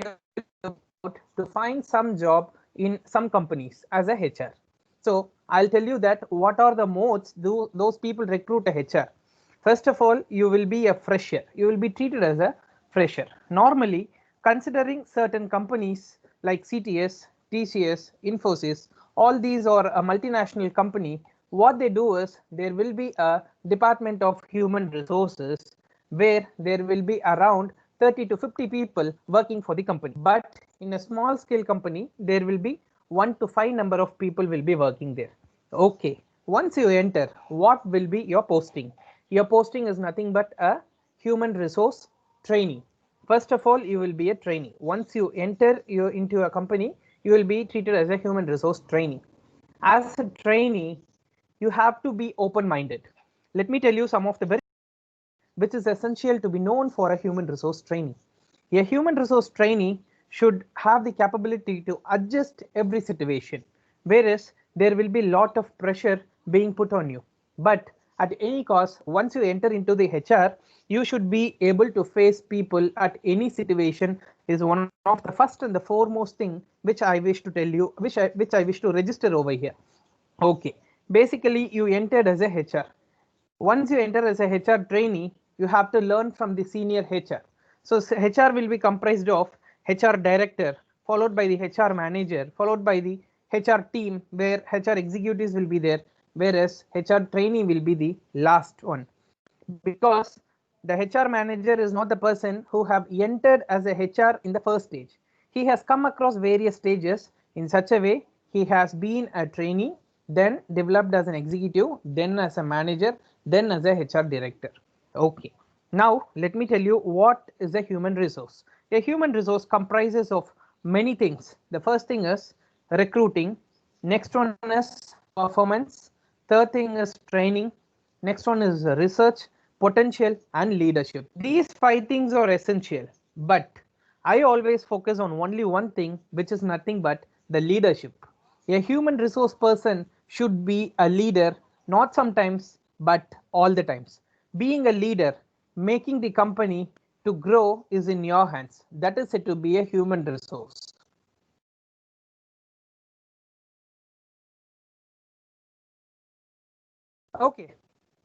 to find some job in some companies as a HR. So I'll tell you that what are the modes do those people recruit a HR. First of all, you will be a fresher. You will be treated as a fresher. Normally, considering certain companies like CTS, TCS, Infosys, all these are a multinational company. What they do is there will be a department of human resources where there will be around 30 to 50 people working for the company. But in a small scale company, there will be 1 to 5 number of people will be working there. Okay, once you enter, what will be your posting? Your posting is nothing but a human resource trainee. First of all, you will be a trainee. Once you enter into a company, you will be treated as a human resource trainee. As a trainee, you have to be open minded. Let me tell you some of the very which is essential to be known for a human resource trainee. A human resource trainee should have the capability to adjust every situation, whereas there will be lot of pressure being put on you. But at any cost, once you enter into the HR, you should be able to face people at any situation is one of the first and the foremost thing which I wish to tell you, which I wish to register over here. Okay, basically you entered as a HR. Once you enter as a HR trainee, you have to learn from the senior HR. So HR will be comprised of HR director, followed by the HR manager, followed by the HR team where HR executives will be there, whereas HR trainee will be the last one. Because the HR manager is not the person who have entered as a HR in the first stage. He has come across various stages in such a way he has been a trainee, then developed as an executive, then as a manager, then as a HR director. Okay. Now let me tell you what is a human resource. A human resource comprises of many things. The first thing is recruiting, next one is performance, third thing is training, next one is research, potential and leadership. These five things are essential, but I always focus on only one thing, which is nothing but the leadership. A human resource person should be a leader, not sometimes, but all the times. Being a leader, making the company to grow is in your hands. That is said to be a human resource. Okay.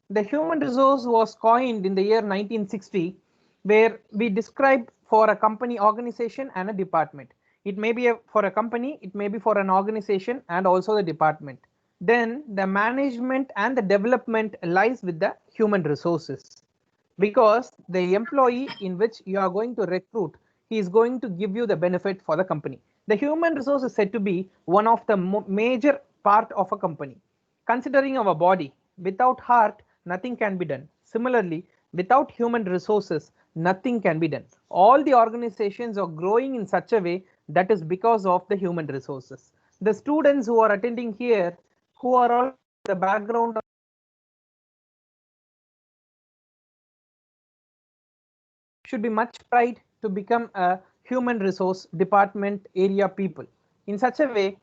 The human resource was coined in the year 1960, where we describe for a company organization and a department. It may be for a company, it may be for an organization and also the department. Then the management and the development lies with the human resources, because the employee in which you are going to recruit, he is going to give you the benefit for the company. The human resource is said to be one of the major part of a company. Considering our body, without heart nothing can be done. Similarly, without human resources nothing can be done. All the organizations are growing in such a way, that is because of the human resources. The students who are attending here, who are all the background should be much pride to become a human resource department area people. In such a way,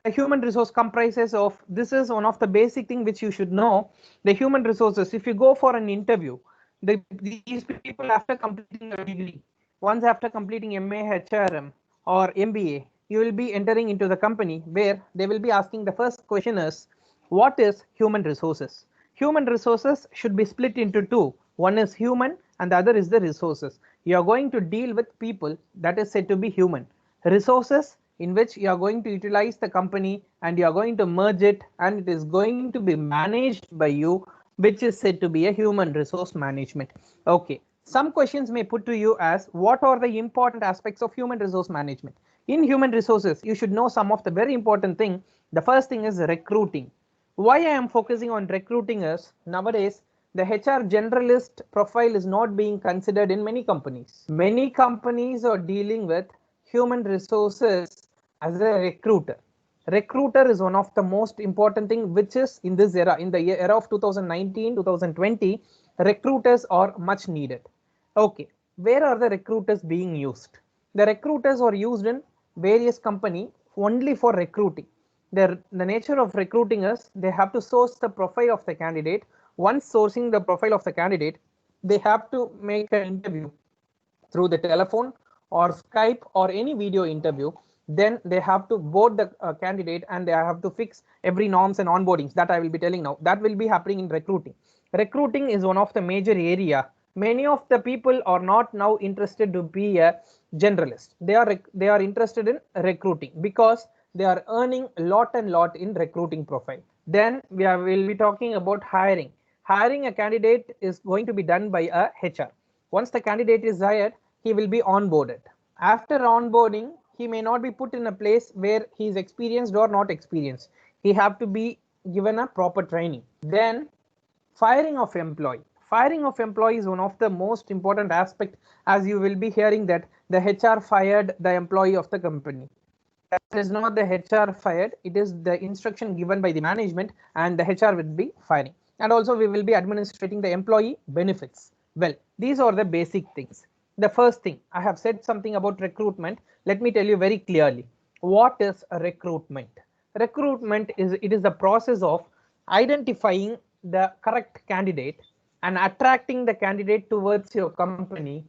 a human resource comprises of, this is one of the basic thing which you should know. The human resources, if you go for an interview, these people after completing a degree, once after completing MA HRM or MBA, you will be entering into the company where they will be asking, the first question is, what is human resources? Human resources should be split into two. One is human and the other is the resources. You are going to deal with people, that is said to be human. Resources, in which you are going to utilize the company and you are going to merge it and it is going to be managed by you, which is said to be a human resource management. Okay, some questions may put to you as, what are the important aspects of human resource management? In human resources, you should know some of the very important thing. The first thing is recruiting. Why I am focusing on recruiting is, nowadays the HR generalist profile is not being considered in many companies. Many companies are dealing with human resources as a recruiter. Recruiter is one of the most important thing which is in this era, in the era of 2019 2020, recruiters are much needed. Okay, where are the recruiters being used? The recruiters are used in various company only for recruiting. The nature of recruiting is, they have to source the profile of the candidate. Once sourcing the profile of the candidate, they have to make an interview through the telephone or Skype or any video interview. Then they have to board the candidate, and they have to fix every norms and onboardings that I will be telling now. That will be happening in recruiting. Recruiting is one of the major area. Many of the people are not now interested to be a generalist. They are interested in recruiting because they are earning a lot and lot in recruiting profile. Then will be talking about hiring. Hiring a candidate is going to be done by a HR. Once the candidate is hired, he will be onboarded. After onboarding, he may not be put in a place where he is experienced or not experienced. He have to be given a proper training. Then firing of employee. Firing of employee is one of the most important aspect, as you will be hearing that the HR fired the employee of the company. That is not the HR fired, it is the instruction given by the management, and the HR will be firing. And also we will be administrating the employee benefits. Well, these are the basic things. The first thing, I have said something about recruitment. Let me tell you very clearly. What is a recruitment? Recruitment is the process of identifying the correct candidate and attracting the candidate towards your company,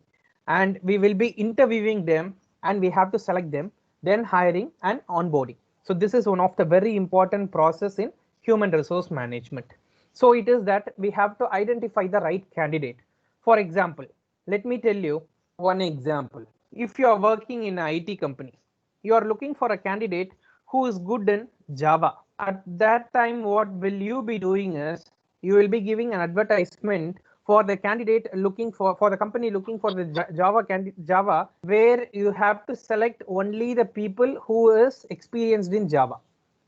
and we will be interviewing them, and we have to select them, then hiring and onboarding. So this is one of the very important process in human resource management. So it is that we have to identify the right candidate. For example, let me tell you one example. If you are working in an IT company, you are looking for a candidate who is good in Java. At that time, what will you be doing is you will be giving an advertisement for the candidate looking for the company looking for the Java, where you have to select only the people who is experienced in Java.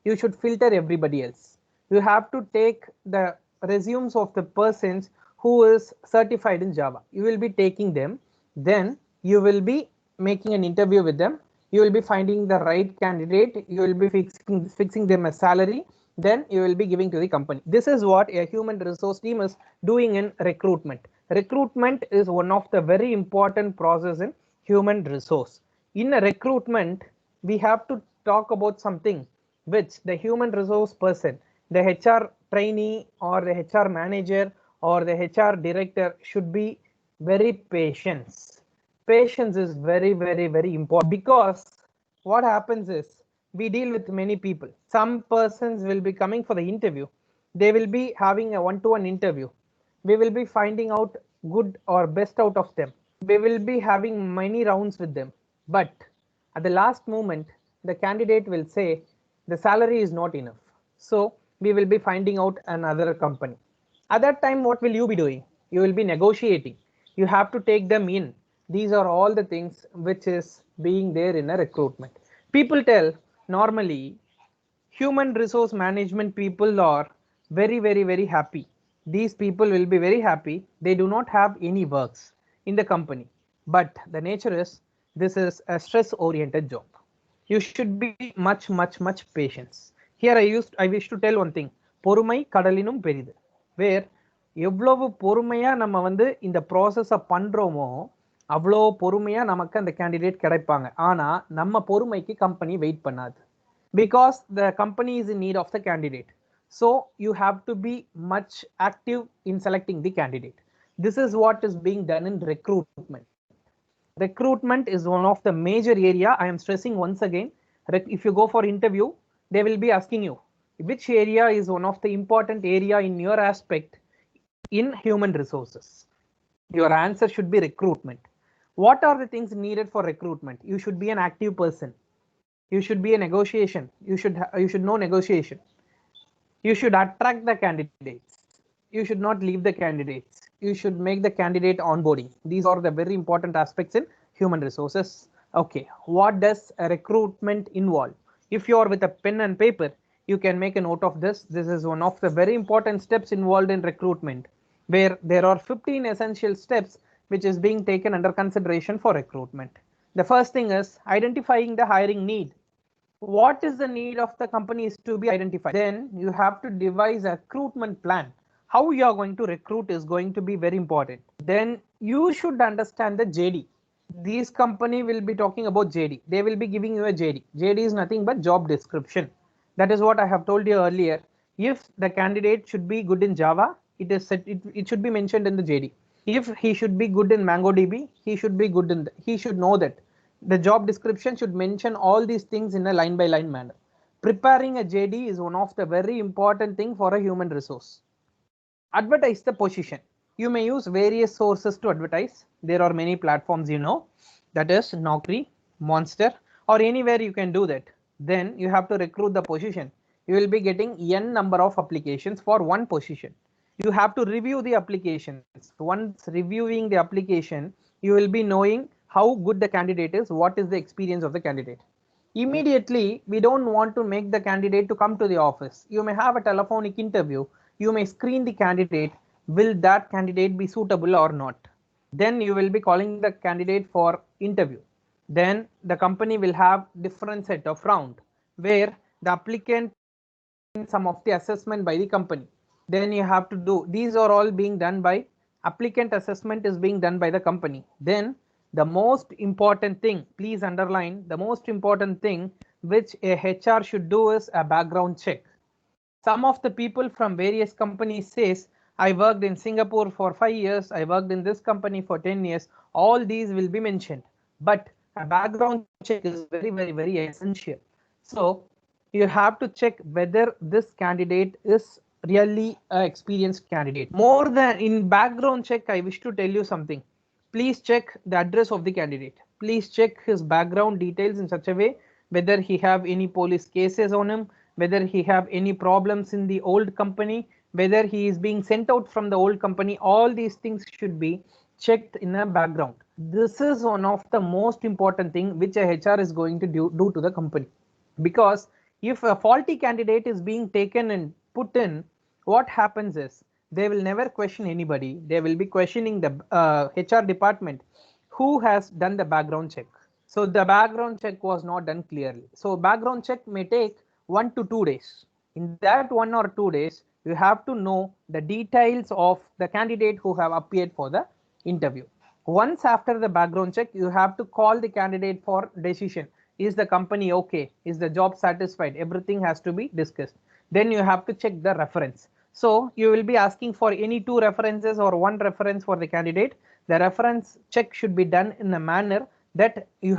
You should filter everybody else. You have to take the resumes of the persons who is certified in Java. You will be taking them. Then you will be making an interview with them. You will be finding the right candidate. You will be fixing them a salary. Then you will be giving to the company. This is what a human resource team is doing in recruitment. Recruitment is one of the very important process in human resource. In a recruitment, we have to talk about something which the human resource person, the HR trainee or the HR manager or the HR director should be very patient. Patience is very, very, very important, because what happens is we deal with many people. Some persons will be coming for the interview. They will be having a one-to-one interview. We will be finding out good or best out of them. We will be having many rounds with them. But at the last moment, the candidate will say the salary is not enough. So we will be finding out another company. At that time, what will you be doing? You will be negotiating. You have to take them in. These are all the things which is being there in a recruitment. People tell normally human resource management people are very, very, very happy. These people will be very happy. They do not have any works in the company. But the nature is this is a stress oriented job. You should be much, much, much patience. Here I wish to tell one thing. பொறுமை கடலினும் பெரிது. Where எவ்வளவு பொறுமையா நம்ம வந்து இந்த ப்ராசஸை பண்றோமோ அவ்வளோ பொறுமையா நமக்கு அந்த கேண்டிடேட் கிடைப்பாங்க. ஆனா நம்ம பொறுமைக்கு கம்பெனி வெயிட் பண்ணாது. Because the company is in need of the candidate. So you have to be much active in selecting the candidate. This is what is being done in recruitment. Recruitment is one of the major area. I am stressing once again. If you go for interview, they will be asking you which area is one of the important area in your aspect in human resources. Your answer should be recruitment. What are the things needed for recruitment? You should be an active person. You should be a negotiation. You should know negotiation. You should attract the candidates. You should not leave the candidates. You should make the candidate onboarding. These are the very important aspects in human resources. Okay, what does a recruitment involve? If you are with a pen and paper, you can make a note of this. This is one of the very important steps involved in recruitment, where there are 15 essential steps which is being taken under consideration for recruitment. The first thing is identifying the hiring need. What is the need of the company is to be identified. Then you have to devise a recruitment plan. How you are going to recruit is going to be very important. Then you should understand the JD. These company will be talking about JD. They will be giving you a JD. JD is nothing but job description. That is what I have told you earlier. If the candidate should be good in Java, it should be mentioned in the JD. If he should be good in MongoDB, he should be good in he should know that the job description should mention all these things in a line by line manner. Preparing a JD is one of the very important thing for a human resource. Advertise the position. You may use various sources to advertise. There are many platforms, you know, that is Naukri, Monster, or anywhere you can do that. Then you have to recruit the position. You will be getting n number of applications for one position. You have to review the applications. Once reviewing the application, you will be knowing how good the candidate is, what is the experience of the candidate. Immediately, we don't want to make the candidate to come to the office. You may have a telephonic interview. You may screen the candidate. Will that candidate be suitable or not? Then you will be calling the candidate for interview. Then the company will have different set of round where the applicant some of the assessment by the company. Then you have to do, these are all being done by applicant assessment is being done by the company. Then the most important thing, please underline, the most important thing which a HR should do is a background check. Some of the people from various companies says, I worked in Singapore for 5 years, I worked in this company for 10 years, all these will be mentioned. But a background check is very essential. So you have to check whether this candidate is really an experienced candidate. More than in background check, I wish to tell you something. Please check the address of the candidate. Please check his background details in such a way whether he have any police cases on him, whether he have any problems in the old company, whether he is being sent out from the old company. All these things should be checked in a background. This is one of the most important thing which a HR is going to do to the company. Because if a faulty candidate is being taken and put in, what happens is they will never question anybody. They will be questioning the HR department who has done the background check. So the background check was not done clearly. So background check may take 1 to 2 days. In that 1 or 2 days, you have to know the details of the candidate who have appeared for the interview. Once after the background check, you have to call the candidate for decision. Is the company okay? Is the job satisfied? Everything has to be discussed. Then you have to check the reference. So you will be asking for any 2 references or 1 reference for the candidate. The reference check should be done in a manner that you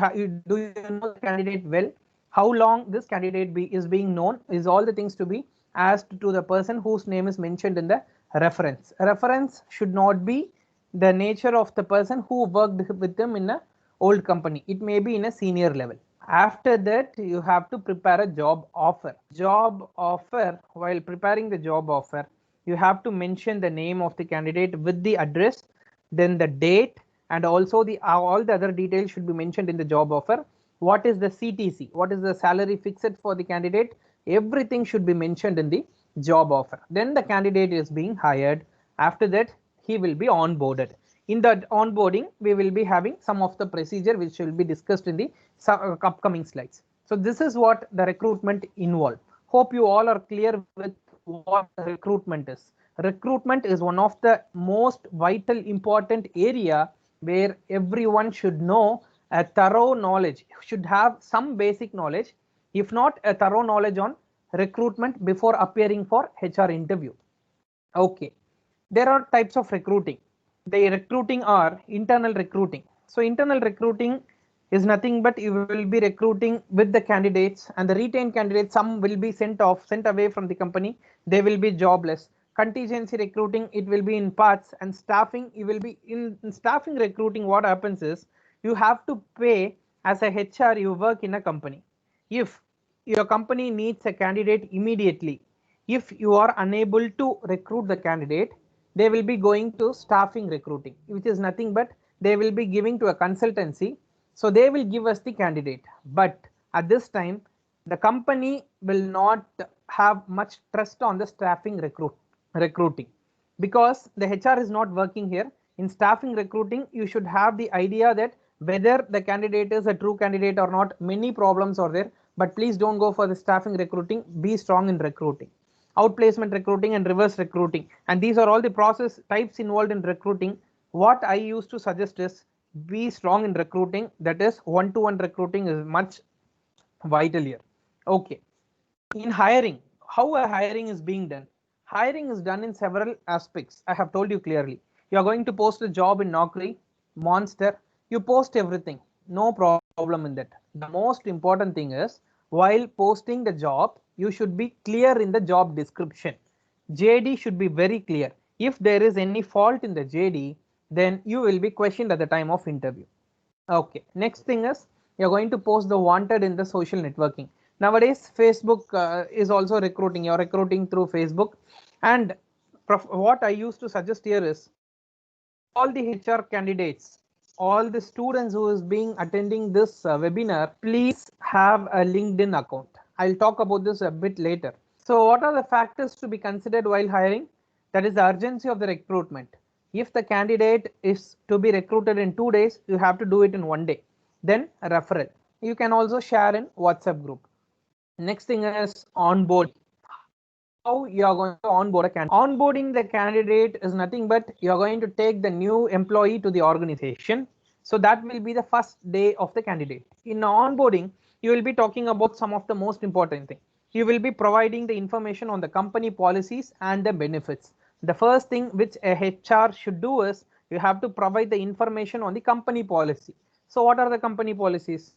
do you know the candidate well, how long this candidate is being known, is all the things to be asked to the person whose name is mentioned in the reference. Reference should not be the nature of the person who worked with them in a old company. It may be in a senior level. After that, you have to prepare a job offer. Job offer, while preparing the job offer, you have to mention the name of the candidate with the address, then the date, and also the all the other details should be mentioned in the job offer. What is the CTC? What is the salary fixed for the candidate? Everything should be mentioned in the job offer. Then the candidate is being hired. After that, he will be onboarded. In the onboarding, we will be having some of the procedure which will be discussed in the upcoming slides. So this is what the recruitment involved. Hope you all are clear with what recruitment is. Recruitment is one of the most vital important area where everyone should know a thorough knowledge, should have some basic knowledge, if not a thorough knowledge on recruitment before appearing for HR interview. Okay, there are types of recruiting. The recruiting are internal recruiting. So internal recruiting is nothing but you will be recruiting with the candidates, and the retained candidates, some will be sent away from the company. They will be jobless. Contingency recruiting, it will be in parts, and staffing, you will be in staffing recruiting. What happens is you have to pay as a HR, you work in a company. If your company needs a candidate immediately, if you are unable to recruit the candidate, they will be going to staffing recruiting, which is nothing but they will be giving to a consultancy. So they will give us the candidate, but at this time the company will not have much trust on the staffing recruiting, because the HR is not working here. In staffing recruiting, you should have the idea that whether the candidate is a true candidate or not. Many problems are there, but please don't go for the staffing recruiting. Be strong in recruiting. Outplacement recruiting and reverse recruiting, and these are all the process types involved in recruiting. What I used to suggest is be strong in recruiting. That is, one-to-one recruiting is much vital here. Okay, in hiring, how a hiring is being done? Hiring is done in several aspects. I have told you clearly. You are going to post a job in Naukri, Monster, you post everything, no problem in that. The most important thing is, while posting the job, you should be clear in the job description. JD should be very clear. If there is any fault in the JD, then you will be questioned at the time of interview. Okay, next thing is, you're going to post the wanted in the social networking. Nowadays, Facebook is also recruiting. You're recruiting through Facebook. And what I used to suggest here is, all the HR candidates, all the students who is being attending this webinar, please have a LinkedIn account. I'll talk about this a bit later. So what are the factors to be considered while hiring? That is the urgency of the recruitment. If the candidate is to be recruited in 2 days, you have to do it in 1 day. Then referral. You can also share in WhatsApp group. Next thing is onboard. How you are going to onboard a candidate. Onboarding the candidate is nothing but you are going to take the new employee to the organization. So that will be the first day of the candidate. In onboarding, you will be talking about some of the most important things. You will be providing the information on the company policies and the benefits. The first thing which a HR should do is you have to provide the information on the company policy. So what are the company policies?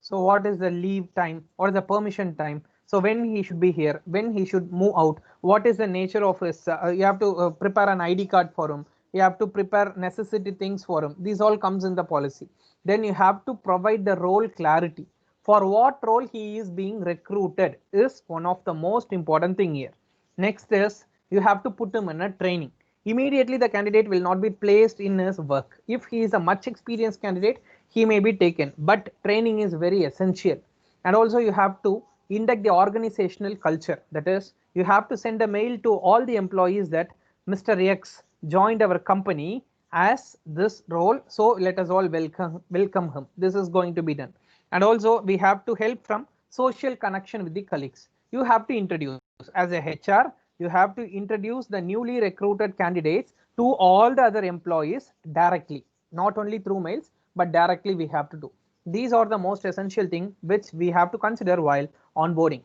So what is the leave time or the permission time? So when he should be here, when he should move out, what is the nature of his, you have to prepare an ID card for him. You have to prepare necessity things for him. These all comes in the policy. Then you have to provide the role clarity. For what role he is being recruited is one of the most important thing here. Next is you have to put him in a training. Immediately the candidate will not be placed in his work. If he is a much experienced candidate, he may be taken, but training is very essential. And also you have to induct the organizational culture. That is, you have to send a mail to all the employees that Mr. X joined our company as this role. So let us all welcome him. This is going to be done. And also we have to help from social connection with the colleagues. You have to introduce as a HR, you have to introduce the newly recruited candidates to all the other employees directly, not only through mails, but directly we have to do. These are the most essential thing which we have to consider while onboarding.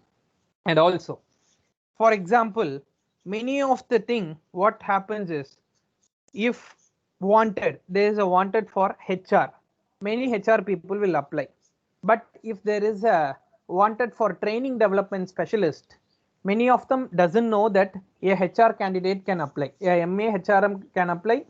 And also, for example, many of the thing what happens is, if wanted, there is a wanted for HR, many HR people will apply. But if there is a wanted for training development specialist, many of them doesn't know that a HR candidate can apply, a MA HRM can apply,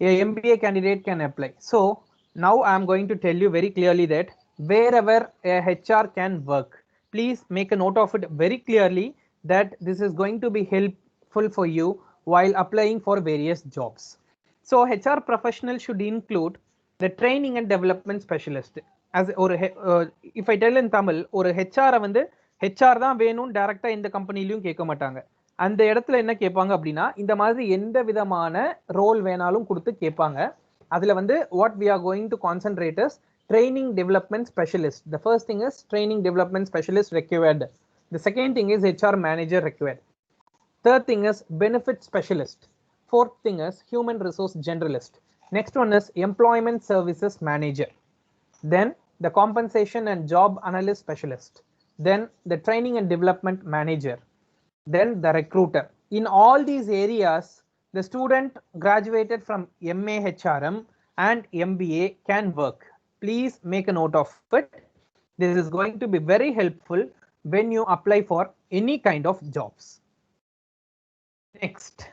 a MBA candidate can apply. So now I am going to tell you very clearly that wherever a HR can work, please make a note of it very clearly, that this is going to be helpful for you while applying for various jobs. So HR professional should include the training and development specialist. As or if I tell in Tamil, ஒரு HR வந்து HR தான் வேணும் டைரக்டா இந்த கம்பெனிலயும் கேட்க மாட்டாங்க. அந்த இடத்துல என்ன கேட்பாங்க அப்படின்னா, இந்த மாதிரி எந்த விதமான ரோல் வேணாலும் கொடுத்து கேட்பாங்க. அதுல வந்து what we are going to concentrate is training development specialist. The first thing is training development specialist required. The second thing is HR manager required. Third thing is benefit specialist. Fourth thing is human resource generalist. Next one is employment services manager. Then the compensation and job analyst specialist. Then the training and development manager. Then the recruiter. In all these areas, the student graduated from MA HRM and MBA can work. Please make a note of it. This is going to be very helpful when you apply for any kind of jobs. Next,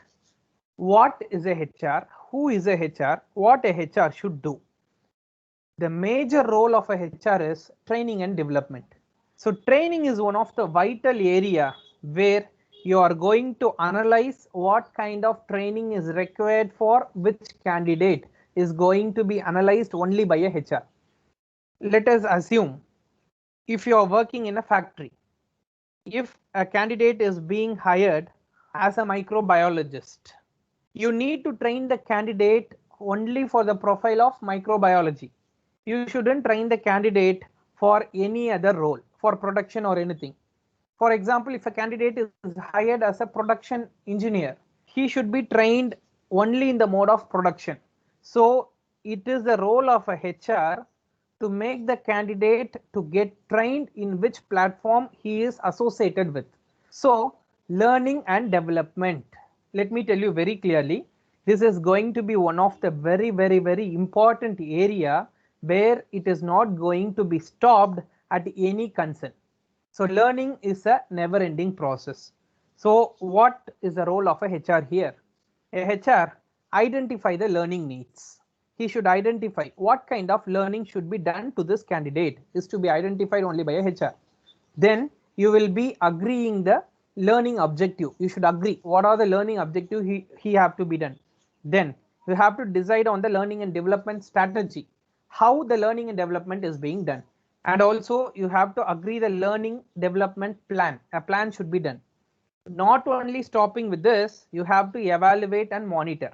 what is a HR? Who is a HR? What a HR should do? The major role of a HR is training and development. So training is one of the vital area where you are going to analyze what kind of training is required for which candidate is going to be analyzed only by a HR. Let us assume if you are working in a factory, if a candidate is being hired as a microbiologist, you need to train the candidate only for the profile of microbiology. You shouldn't train the candidate for any other role, for production or anything. For example, if a candidate is hired as a production engineer, he should be trained only in the mode of production. So it is the role of a HR to make the candidate to get trained in which platform he is associated with. So learning and development. Let me tell you very clearly, This is going to be one of the very important area where it is not going to be stopped at any concern. So learning is a never ending process. So what is the role of a HR here? A HR identify the learning needs. He should identify what kind of learning should be done to this candidate is to be identified only by a HR. Then you will be agreeing the learning objective. You should agree what are the learning objective he have to be done. Then you have to decide on the learning and development strategy, how the learning and development is being done. And also you have to agree the learning development plan. A plan should be done. Not only stopping with this, you have to evaluate and monitor.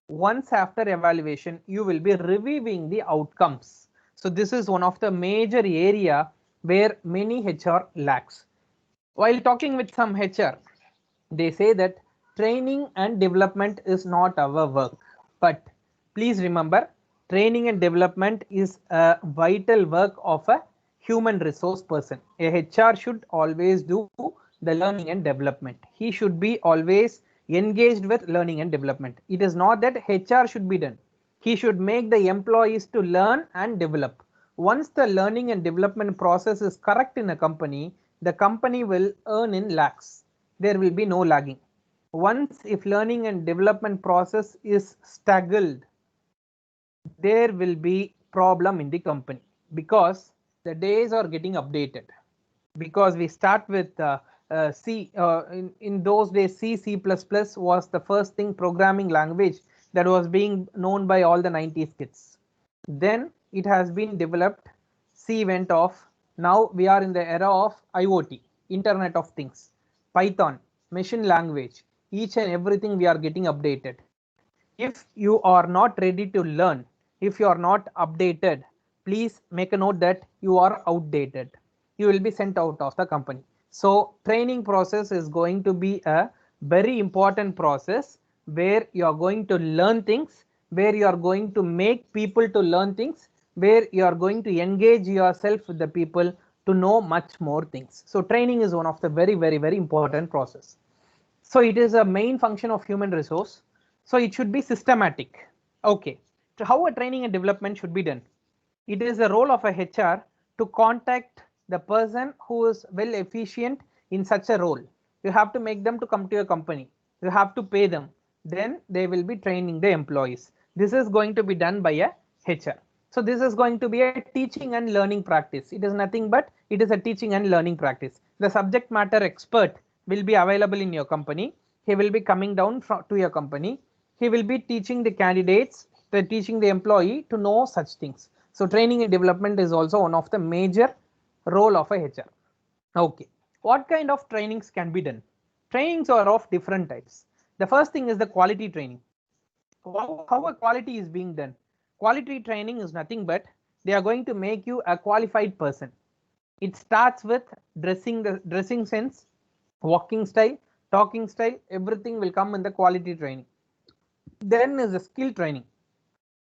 Once after evaluation, you will be reviewing the outcomes. So this is one of the major area where many HR lacks. While talking with some HR, they say that training and development is not our work. But please remember, training and development is a vital work of a human resource person. A HR should always do the learning and development. He should be always engaged with learning and development. It is not that HR should be done. He should make the employees to learn and develop. Once the learning and development process is correct in a company, the company will earn in lakhs. There will be no lagging. Once if learning and development process is staggered, there will be problem in the company because the days are getting updated. Because we start with C, in those days C++ was the first thing programming language that was being known by all the 90s kids. Then it has been developed, C went off. Now we are in the era of IoT, Internet of Things, Python, machine language, each and everything we are getting updated. If you are not ready to learn, if you are not updated, please make a note that you are outdated. You will be sent out of the company. So training process is going to be a very important process where you are going to learn things, where you are going to make people to learn things, where you are going to engage yourself with the people to know much more things. So training is one of the very important process. So it is a main function of human resource. So it should be systematic. Okay. So how a training and development should be done? It is the role of a HR to contact the person who is well efficient in such a role. You have to make them to come to your company. You have to pay them. Then they will be training the employees. This is going to be done by a HR. So this is going to be a teaching and learning practice. It is nothing but it is a teaching and learning practice. The subject matter expert will be available in your company. He will be coming down to your company. He will be teaching the candidates, teaching the employee to know such things. So training and development is also one of the major role of a HR. Okay. What kind of trainings can be done? Trainings are of different types. The first thing is the quality training. How a quality is being done? Quality training is nothing but they are going to make you a qualified person. It starts with the dressing sense, walking style, talking style, everything will come in the quality training. Then is the skill training.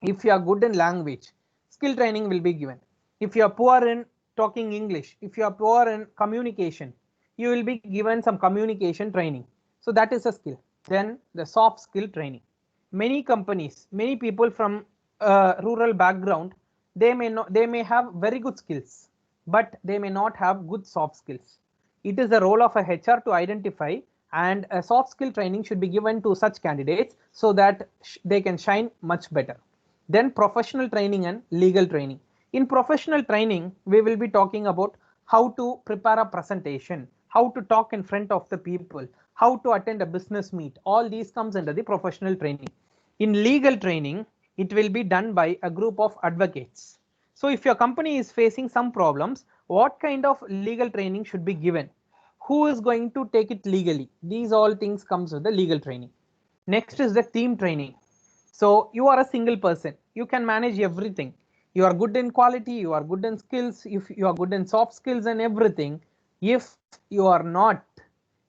If you are good in language, skill training will be given. If you are poor in talking English, if you are poor in communication, you will be given some communication training. So that is a skill. Then the soft skill training. Many companies, many people from rural background, they may have very good skills, but they may not have good soft skills. It is the role of a HR to identify, and a soft skill training should be given to such candidates so that they can shine much better. Then professional training and legal training. In professional training, we will be talking about how to prepare a presentation, how to talk in front of the people, how to attend a business meet. All these comes under the professional training. In legal training, it will be done by a group of advocates. So if your company is facing some problems, what kind of legal training should be given? Who is going to take it legally? These all things comes with the legal training. Next is the team training. So you are a single person. You can manage everything. You are good in quality. You are good in skills. If you are good in soft skills and everything, if you are not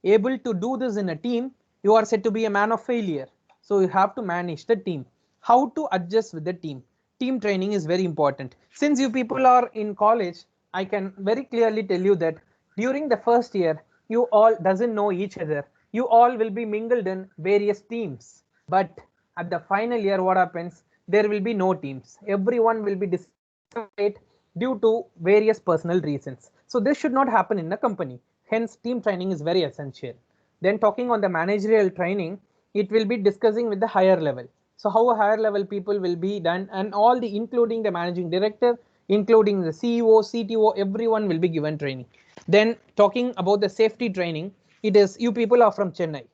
able to do this in a team, you are said to be a man of failure. So you have to manage the team. How to adjust with the team? Team training is very important. Since you people are in college, I can very clearly tell you that during the first year, you all doesn't know each other. You all will be mingled in various teams. But at the final year, what happens? There will be no teams. Everyone will be disseminated due to various personal reasons. So this should not happen in a company. Hence, team training is very essential. Then talking on the managerial training, it will be discussing with the higher level. So how a higher level people will be done, and all the including the managing director, including the CEO, CTO, everyone will be given training. Then talking about the safety training, it is you people are from Chennai.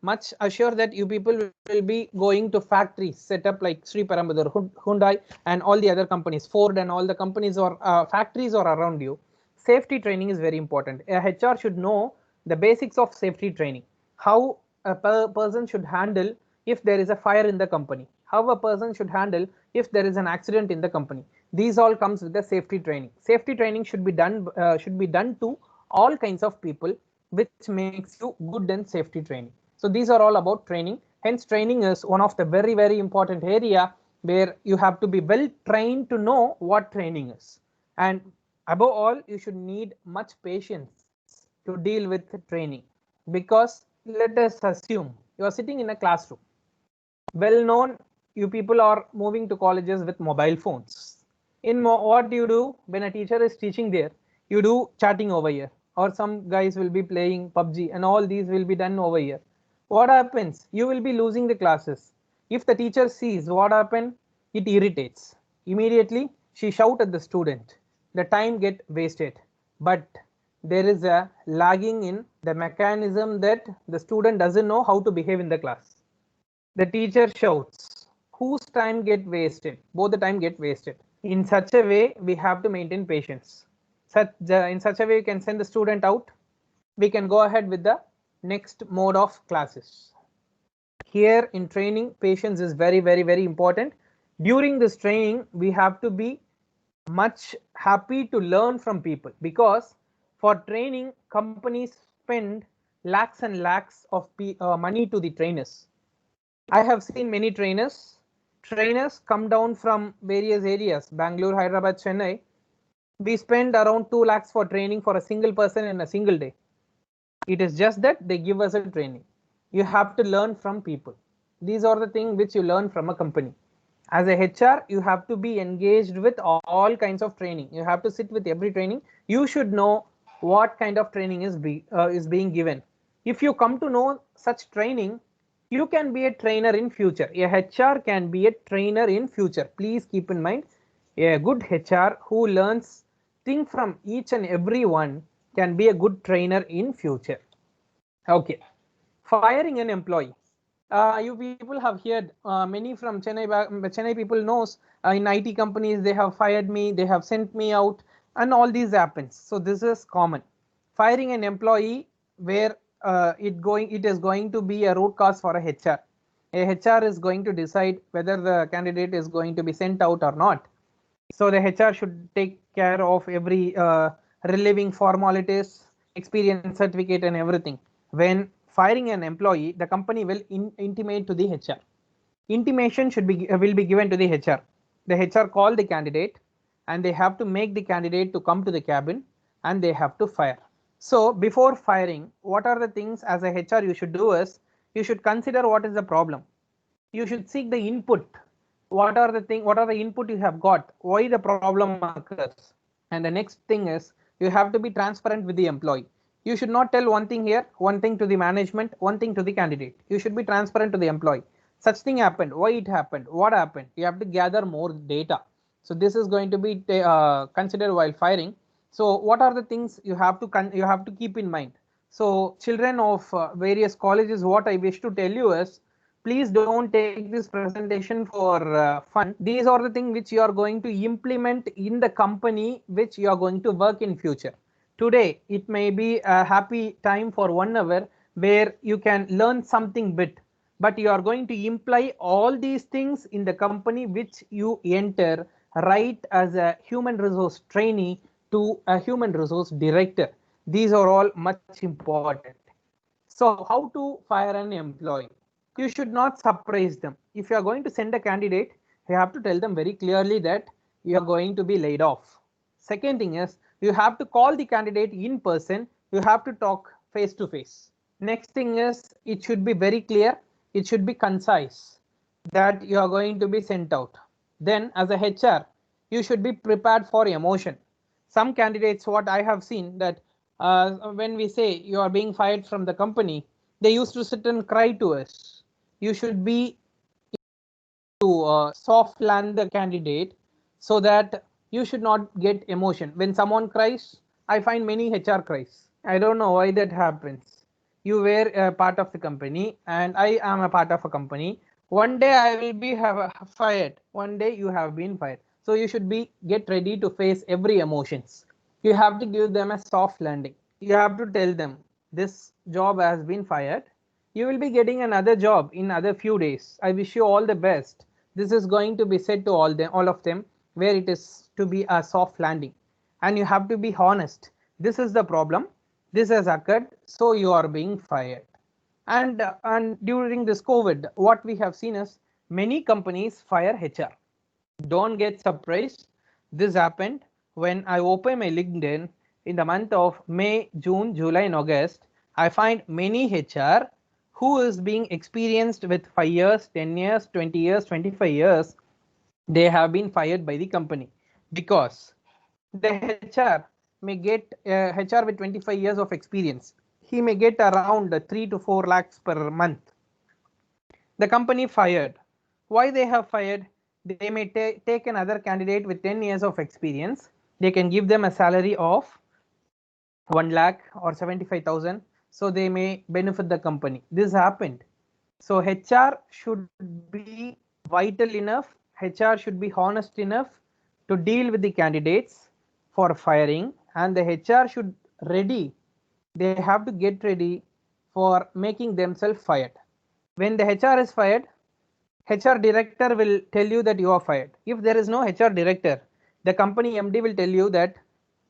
Much assure that you people will be going to factories set up like Sri Perambudur, Hyundai, and all the other companies, Ford, and all the companies or factories are around you. Safety training is very important. A HR should know the basics of safety training, how a person should handle if there is a fire in the company, how a person should handle if there is an accident in the company. These all comes with the safety training. Safety training should be done to all kinds of people, which makes you good in safety training. So these are all about training. Hence, training is one of the very important area where you have to be well trained to know what training is. And above all, you should need much patience to deal with training, because let us assume you are sitting in a classroom. Well known, you people are moving to colleges with mobile phones. What do you do when a teacher is teaching there? You do chatting over here, or some guys will be playing PUBG, and all these will be done over here. What happens? You will be losing the classes. If the teacher sees what happened, it irritates. Immediately, she shout at the student. The time get wasted. But there is a lagging in the mechanism that the student doesn't know how to behave in the class. The teacher shouts. Whose time get wasted? Both the time get wasted. In such a way, we have to maintain patience. In such a way, you can send the student out. We can go ahead with the next mode of classes. Here in training, patience is very important. During this training, we have to be much happy to learn from people, because for training, companies spend lakhs and lakhs of money to the trainers. I have seen many trainers come down from various areas, Bangalore, Hyderabad, Chennai. We spend around 2 lakhs for training for a single person in a single day. It is just that they give us a training. You have to learn from people. These are the things which you learn from a company. As a HR, you have to be engaged with all kinds of training. You have to sit with every training. You should know what kind of training is being given. If you come to know such training, you can be a trainer in future. A HR can be a trainer in future. Please keep in mind, a good HR who learns things from each and every one can be a good trainer in future. Okay, firing an employee. You people have heard many from Chennai people knows in IT companies they have fired me, they have sent me out, and all these happens. So this is common. Firing an employee where it is going to be a root cause for a HR. A HR is going to decide whether the candidate is going to be sent out or not. So the HR should take care of every relieving formalities, experience certificate, and everything. When firing an employee, the company will intimate to the HR. Intimation will be given to the HR. The HR call the candidate, and they have to make the candidate to come to the cabin, and they have to fire. So before firing, what are the things as a HR you should do is, you should consider what is the problem. You should seek the input. What are the input you have got? Why the problem occurs? And the next thing is, you have to be transparent with the employee. You should not tell one thing here, one thing to the management, one thing to the candidate. You should be transparent to the employee. Such thing happened, why it happened, what happened. You have to gather more data. So this is going to be considered while firing. So what are the things you have to keep in mind? So children of various colleges, what I wish to tell you is, please don't take this presentation for fun. These are the things which you are going to implement in the company which you are going to work in future. Today, it may be a happy time for 1 hour where you can learn something bit, but you are going to imply all these things in the company which you enter, right, as a human resource trainee to a human resource director. These are all much important. So how to fire an employee? You should not surprise them. If you are going to send a candidate, you have to tell them very clearly that you are going to be laid off. Second thing is, you have to call the candidate in person. You have to talk face to face. Next thing is, it should be very clear. It should be concise. that you are going to be sent out. Then as a HR, you should be prepared for emotion. Some candidates, what I have seen, that when we say you are being fired from the company, they used to sit and cry to us. You should be to soft land the candidate so that you should not get emotion. When someone cries, I find many HR cries. I don't know why that happens. You were a part of the company and I am a part of a company. One day I will be fired. One day you have been fired. So you should be get ready to face every emotions. You have to give them a soft landing. You have to tell them this job has been fired. You will be getting another job in other few days. I wish you all the best. This is going to be said to all of them, where it is to be a soft landing. And you have to be honest. This is the problem. This has occurred, so you are being fired. And during this COVID, what we have seen is many companies fire HR. Don't get surprised. This happened when I open my LinkedIn in the month of May, June, July, and August. I find many HR who is being experienced with 5 years, 10 years, 20 years, 25 years. They have been fired by the company because the HR may get HR with 25 years of experience. He may get around 3 to 4 lakhs per month. The company fired. Why they have fired? They may take another candidate with 10 years of experience. They can give them a salary of 1 lakh or 75,000. So they may benefit the company. This happened. So HR should be vital enough. HR should be honest enough to deal with the candidates for firing, and the HR should ready. They have to get ready for making themselves fired. When the HR is fired, HR director will tell you that you are fired. If there is no HR director, the company MD will tell you that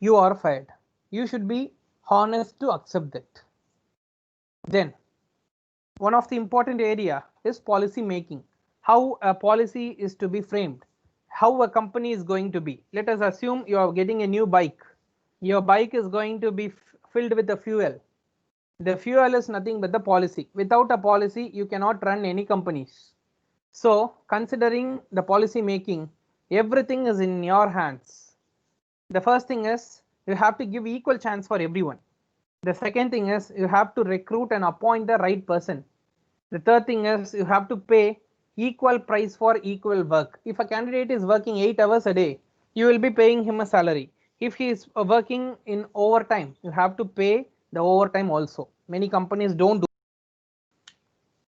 you are fired. You should be honest to accept that. Then one of the important area is policy making. How a policy is to be framed, how a company is going to be. Let us assume you are getting a new bike. Your bike is going to be filled with the fuel. The fuel is nothing but the policy. Without a policy, you cannot run any companies. So considering the policy making, everything is in your hands. The first thing is you have to give equal chance for everyone. The second thing is you have to recruit and appoint the right person. The third thing is you have to pay equal price for equal work. If a candidate is working 8 hours a day, you will be paying him a salary. If he is working in overtime, you have to pay the overtime also. Many companies don't do.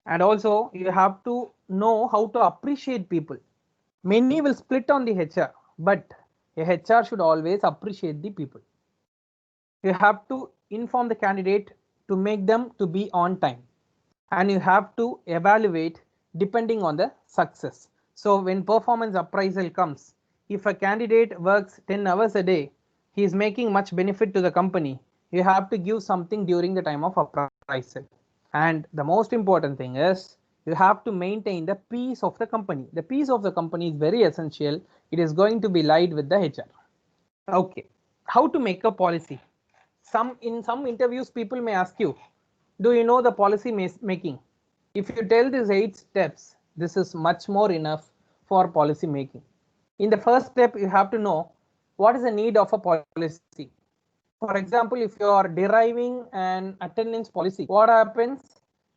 And also you have to know how to appreciate people. Many will split on the HR, but a HR should always appreciate the people. You have to inform the candidate to make them to be on time, and you have to evaluate depending on the success. So when performance appraisal comes, if a candidate works 10 hours a day, he is making much benefit to the company. You have to give something during the time of appraisal. And the most important thing is you have to maintain the peace of the company. The peace of the company is very essential. It is going to be lied with the HR. Okay, how to make a policy? In some interviews, people may ask you, do you know the policy making? If you tell these 8 steps, this is much more enough for policy making. In the first step, you have to know what is the need of a policy. For example, if you are deriving an attendance policy, what happens?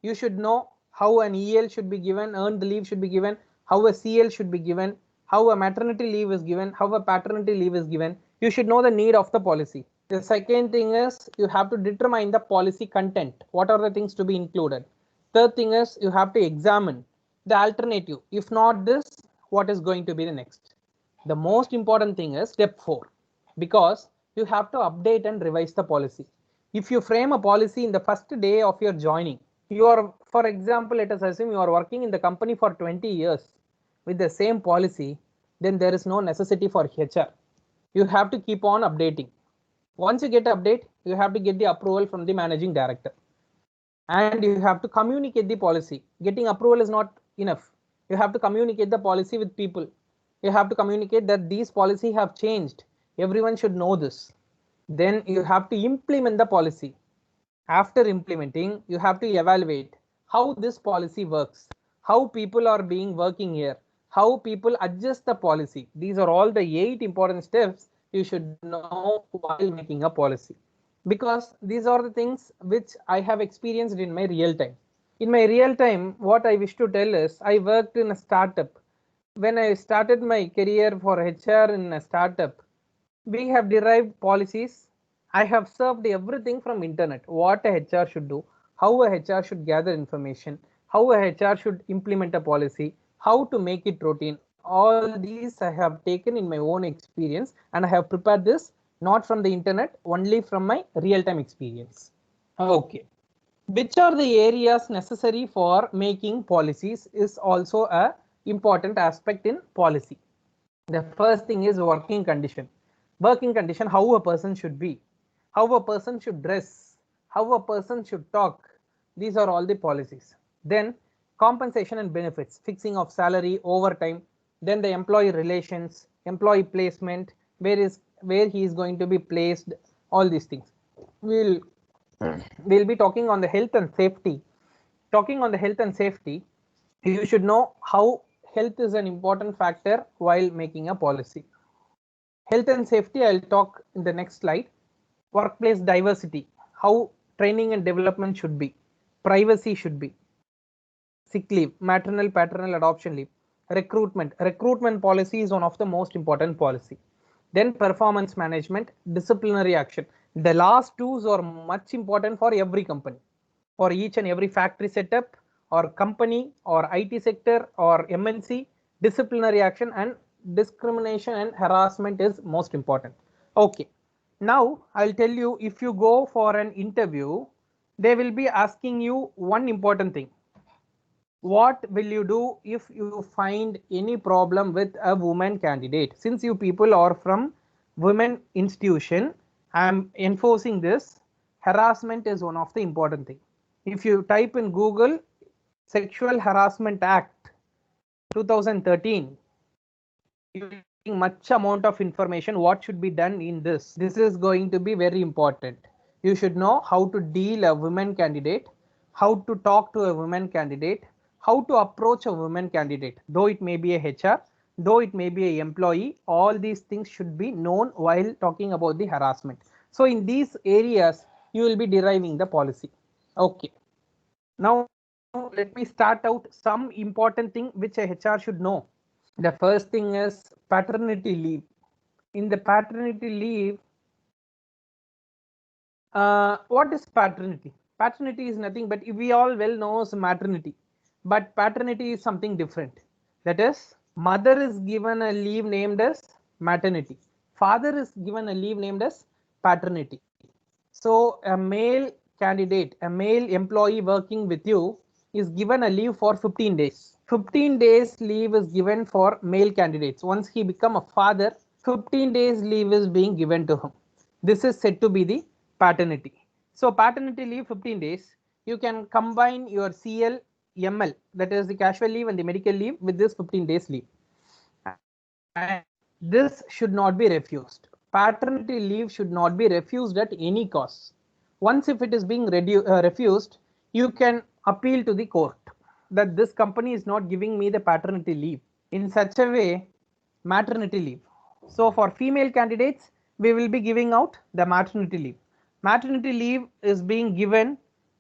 You should know how an EL should be given, earned leave should be given, how a CL should be given, how a maternity leave is given, how a paternity leave is given. You should know the need of the policy. The second thing is you have to determine the policy content. What are the things to be included? Third thing is you have to examine the alternative. If not this, what is going to be the next? The most important thing is step 4, because you have to update and revise the policy. If you frame a policy in the first day of your joining, you are, for example, let us assume you are working in the company for 20 years with the same policy, then there is no necessity for HR. You have to keep on updating. Once you get update, you have to get the approval from the managing director, and you have to communicate the policy. Getting approval is not enough. You have to communicate the policy with people. You have to communicate that these policy have changed. Everyone should know this. Then you have to implement the policy. After implementing, you have to evaluate how this policy works. how people are being working here, how people adjust the policy. These are all the 8 important steps you should know while making a policy, because these are the things which I have experienced in my real time. In my real time, what I wish to tell is I worked in a startup. When I started my career for HR in a startup, we have derived policies. I have served everything from internet, what a HR should do, how a HR should gather information, how a HR should implement a policy, how to make it routine. All these I have taken in my own experience, and I have prepared this not from the internet, only from my real time experience. Okay. Which are the areas necessary for making policies is also a important aspect in policy. The first thing is working condition. Working condition, how a person should be, how a person should dress, how a person should talk. These are all the policies. Then compensation and benefits, fixing of salary, overtime. Then the employee relations, employee placement, where he is going to be placed, all these things. We'll we'll be talking on the health and safety. Talking on the health and safety, you should know how health is an important factor while making a policy. Health and safety, I'll talk in the next slide. Workplace diversity, how training and development should be, privacy should be, sick leave, maternal, paternal, adoption leave, recruitment policy is one of the most important policy. Then performance management, disciplinary action. The last two are much important for every company, for each and every factory setup or company or IT sector or MNC. Disciplinary action and discrimination and harassment is most important. Okay, now I'll tell you, if you go for an interview, they will be asking you one important thing. What will you do if you find any problem with a woman candidate? Since you people are from women institution, I am enforcing this. Harassment is one of the important thing. If you type in Google Sexual Harassment Act 2013, you will getting much amount of information what should be done in this. This is going to be very important. You should know how to deal a women candidate, how to talk to a women candidate, how to approach a women candidate, though it may be a HR, though it may be a employee. All these things should be known while talking about the harassment. So in these areas you will be deriving the policy. Okay, now let me start out some important thing which a HR should know. The first thing is paternity leave. In the paternity leave, what is paternity? Paternity is nothing but we all well knows maternity, but paternity is something different. That is, mother is given a leave named as maternity. Father is given a leave named as paternity. So a male candidate, a male employee working with you is given a leave for 15 days. 15 days leave is given for male candidates. Once he become a father, 15 days leave is being given to him. This is said to be the paternity. So paternity leave 15 days. You can combine your CL, ML, that is the casual leave and the medical leave, with this 15 days leave. And this should not be refused. Paternity leave should not be refused at any cost. Once if it is being refused, you can appeal to the court that this company is not giving me the paternity leave. In such a way, maternity leave. So for female candidates, we will be giving out the maternity leave. Maternity leave is being given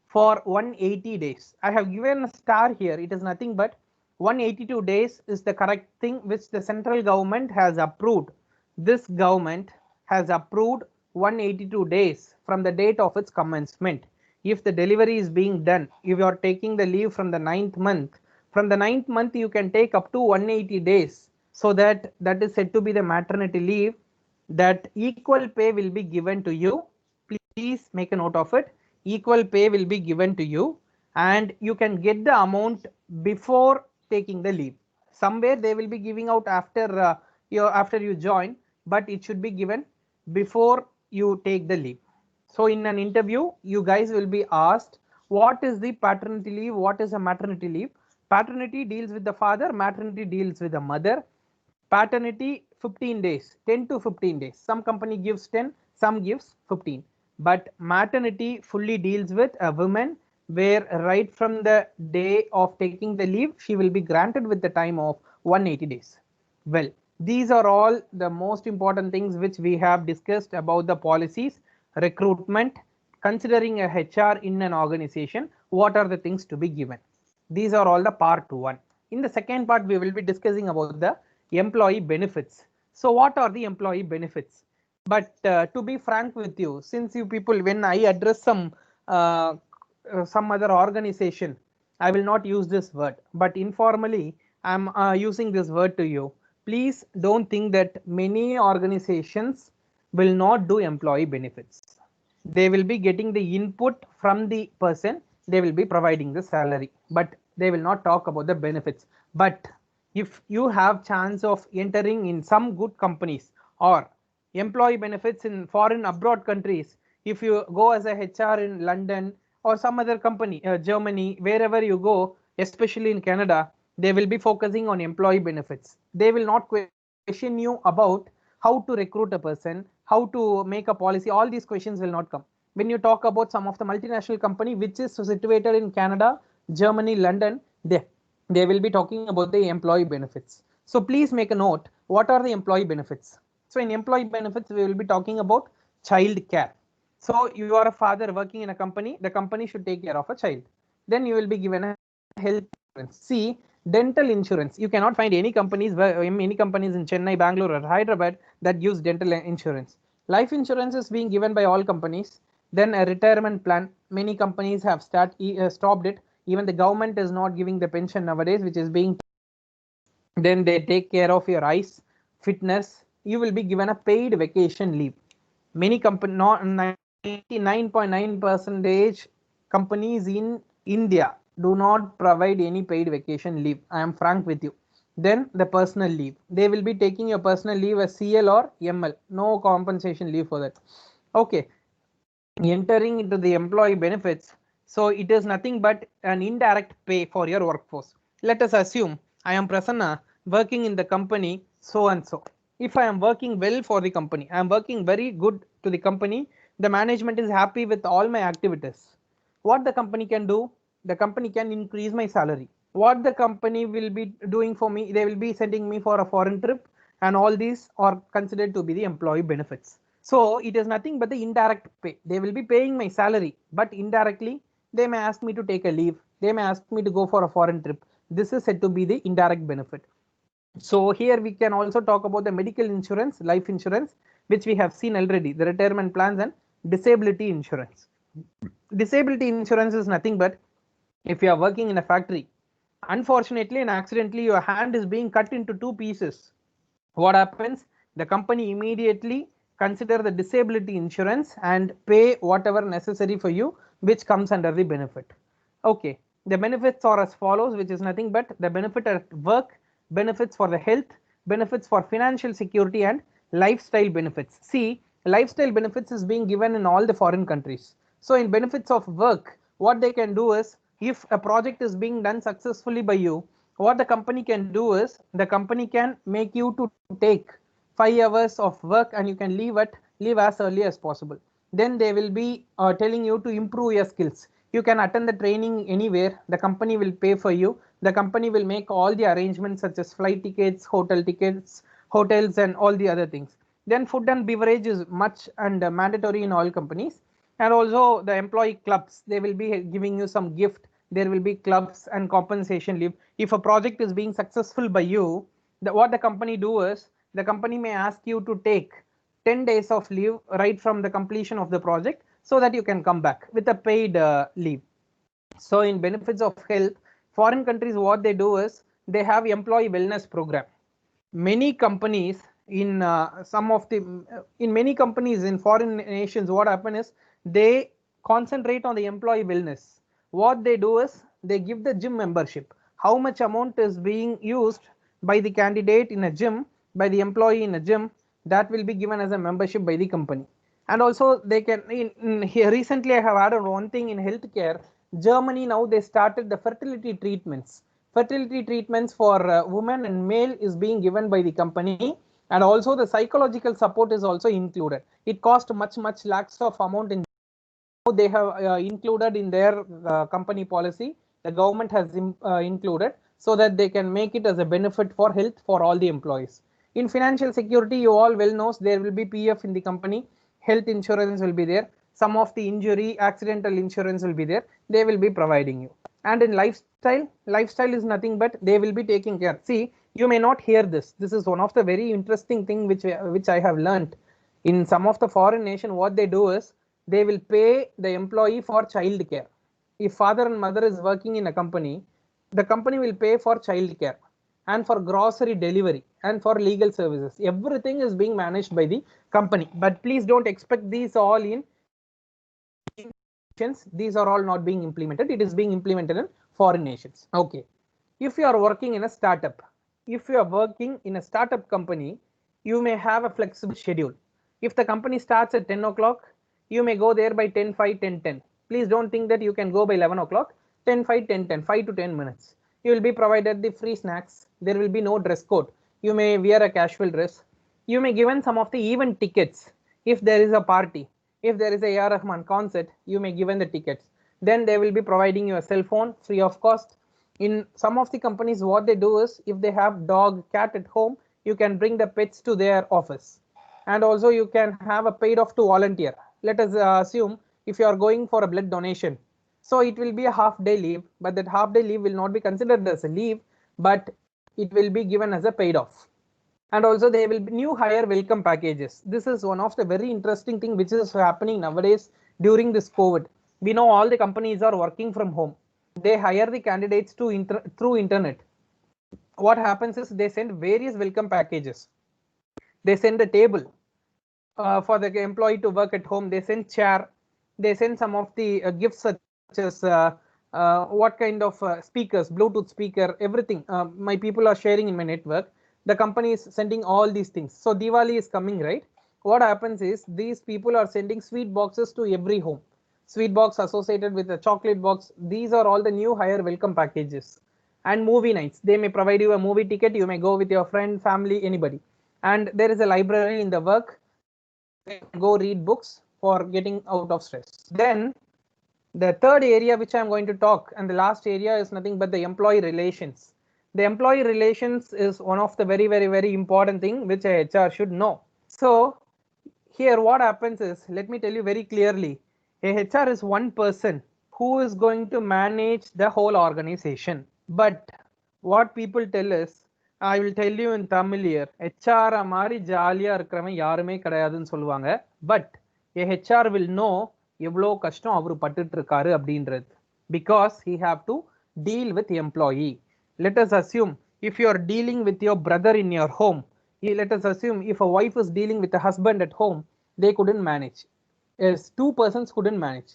for 180 days. I have given a star here. It is nothing but 182 days is the correct thing which the central government has approved. This government has approved 182 days from the date of its commencement. If the delivery is being done, if you are taking the leave from the 9th month, from the 9th month you can take up to 180 days. So that is said to be the maternity leave. That equal pay will be given to you. Please make a note of it. Equal pay will be given to you, and you can get the amount before taking the leave. Somewhere they will be giving out after you join, but it should be given before you take the leave. So in an interview, you guys will be asked what is the paternity leave, what is a maternity leave. Paternity deals with the father, maternity deals with the mother. Paternity 15 days, 10 to 15 days. Some company gives 10, some gives 15. But maternity fully deals with a woman where right from the day of taking the leave, she will be granted with the time of 180 days. Well, these are all the most important things which we have discussed about the policies, recruitment, considering a HR in an organization, what are the things to be given. These are all the part 1. In the second part, we will be discussing about the employee benefits. So what are the employee benefits? But to be frank with you, since you people, when I address uh, some other organization, I will not use this word, but informally I'm using this word to you. Please don't think that many organizations will not do employee benefits. They will be getting the input from the person, they will be providing the salary, but they will not talk about the benefits. But if you have chance of entering in some good companies or employee benefits in foreign abroad countries, if you go as a HR in London or some other company, Germany, wherever you go, especially in Canada, they will be focusing on employee benefits. They will not question you about how to recruit a person, how to make a policy. All these questions will not come. When you talk about some of the multinational company which is situated in Canada, Germany, London, they will be talking about the employee benefits. So please make a note, what are the employee benefits? So in employee benefits, we will be talking about child care. So you are a father working in a company, the company should take care of a child. Then you will be given a health insurance. See, dental insurance, you cannot find any companies in Chennai, Bangalore or Hyderabad that use dental insurance. Life insurance is being given by all companies. Then a retirement plan, many companies have stopped it. Even the government is not giving the pension nowadays, which is being. Then they take care of your eyes, fitness. You will be given a paid vacation leave. Many company, not 99.9 percentage companies in India do not provide any paid vacation leave. I am frank with you. Then the personal leave, they will be taking your personal leave as CL or ML, no compensation leave for that. Okay, entering into the employee benefits, so it is nothing but an indirect pay for your workforce. Let us assume I am Prasanna working in the company so and so. If I am working well for the company, I am working very good to the company, the management is happy with all my activities. What the company can do, the company can increase my salary. What the company will be doing for me, they will be sending me for a foreign trip, and all these are considered to be the employee benefits. So it is nothing but the indirect pay. They will be paying my salary, but indirectly they may ask me to take a leave, they may ask me to go for a foreign trip. This is said to be the indirect benefit. So here we can also talk about the medical insurance, life insurance, which we have seen already, the retirement plans and disability insurance. Disability insurance is nothing but if you are working in a factory, unfortunately and accidentally your hand is being cut into two pieces. What happens? The company immediately consider the disability insurance and pay whatever necessary for you, which comes under the benefit. Okay, the benefits are as follows, which is nothing but the benefit at work, benefits for the health, benefits for financial security and lifestyle benefits. See, lifestyle benefits is being given in all the foreign countries. So in benefits of work, what they can do is, if a project is being done successfully by you, what the company can do is, the company can make you to take 5 hours of work and you can leave as early as possible. Then they will be telling you to improve your skills. You can attend the training anywhere, the company will pay for you, the company will make all the arrangements such as flight tickets, hotels and all the other things. Then food and beverage is much and mandatory in all companies. And also the employee clubs, they will be giving you some gift, there will be clubs and compensation leave. If a project is being successful by you, what the company do is, the company may ask you to take 10 days of leave right from the completion of the project, so that you can come back with a paid leave. So in benefits of health, foreign countries, what they do is, they have employee wellness program. Many companies in many companies in foreign nations, what happen is, they concentrate on the employee wellness. What they do is, they give the gym membership. How much amount is being used by the candidate in a gym, by the employee in a gym, that will be given as a membership by the company. And also they can here recently I have added one thing in healthcare. Germany, now they started the fertility treatments for women and male is being given by the company, and also the psychological support is also included. It cost much lakhs of amount in they have included in their company policy. The government has included so that they can make it as a benefit for health for all the employees. In financial security, you all well knows there will be PF in the company, health insurance will be there, some of the injury, accidental insurance will be there, they will be providing you. And in lifestyle is nothing but they will be taking care. See, you may not hear this. This is one of the very interesting thing which I have learned. In some of the foreign nation, what they do is they will pay the employee for child care. If father and mother is working in a company, the company will pay for child care and for grocery delivery and for legal services. Everything is being managed by the company. But please don't expect these all in nations. These are all not being implemented. It is being implemented in foreign nations. Okay. If you are working in a startup, if you are working in a startup company, you may have a flexible schedule. If the company starts at 10 o'clock, you may go there by 10:05, 10:10. Please don't think that you can go by 11 o'clock, 10:05, 10:10, 5 to 10 minutes. You will be provided the free snacks. There will be no dress code. You may wear a casual dress. You may given some of the event tickets. If there is a party, if there is a A.R. Rahman concert, you may given the tickets. Then they will be providing you a cell phone free of cost. In some of the companies, what they do is if they have dog, cat at home, you can bring the pets to their office. And also you can have a paid off to volunteer. Let us assume if you are going for a blood donation. So it will be a half-day leave, but that half-day leave will not be considered as a leave, but it will be given as a paid off. And also there will be new hire welcome packages. This is one of the very interesting thing which is happening nowadays during this COVID. We know all the companies are working from home. They hire the candidates through internet. What happens is they send various welcome packages. They send a table for the employee to work at home. They send chair. They send some of the gifts such as what kind of speakers, Bluetooth speaker, everything. My people are sharing in my network. The company is sending all these things. So Diwali is coming, right? What happens is these people are sending sweet boxes to every home. Sweet box associated with a chocolate box. These are all the new hire welcome packages. And movie nights. They may provide you a movie ticket. You may go with your friend, family, anybody. And there is a library in the work. Go read books for getting out of stress. Then the third area which I'm going to talk, and the last area, is nothing but the employee relations. The employee relations is one of the very important thing which a HR should know. So here what happens is, let me tell you very clearly, a HR is one person who is going to manage the whole organization. But what people tell is, I will tell you in Tamil here, HR மாதிரி ஜாலியா இருக்கிறவன் யாருமே கிடையாதுன்னு சொல்லுவாங்க. But a HR will know எவ்வளோ கஷ்டம் அவர் பட்டுட்டு இருக்காரு அப்படின்றது. Because he have to deal with employee. Let us assume if you are dealing with your brother in your home, let us assume if a wife is dealing with a husband at home, they couldn't manage. Yes, two persons couldn't manage.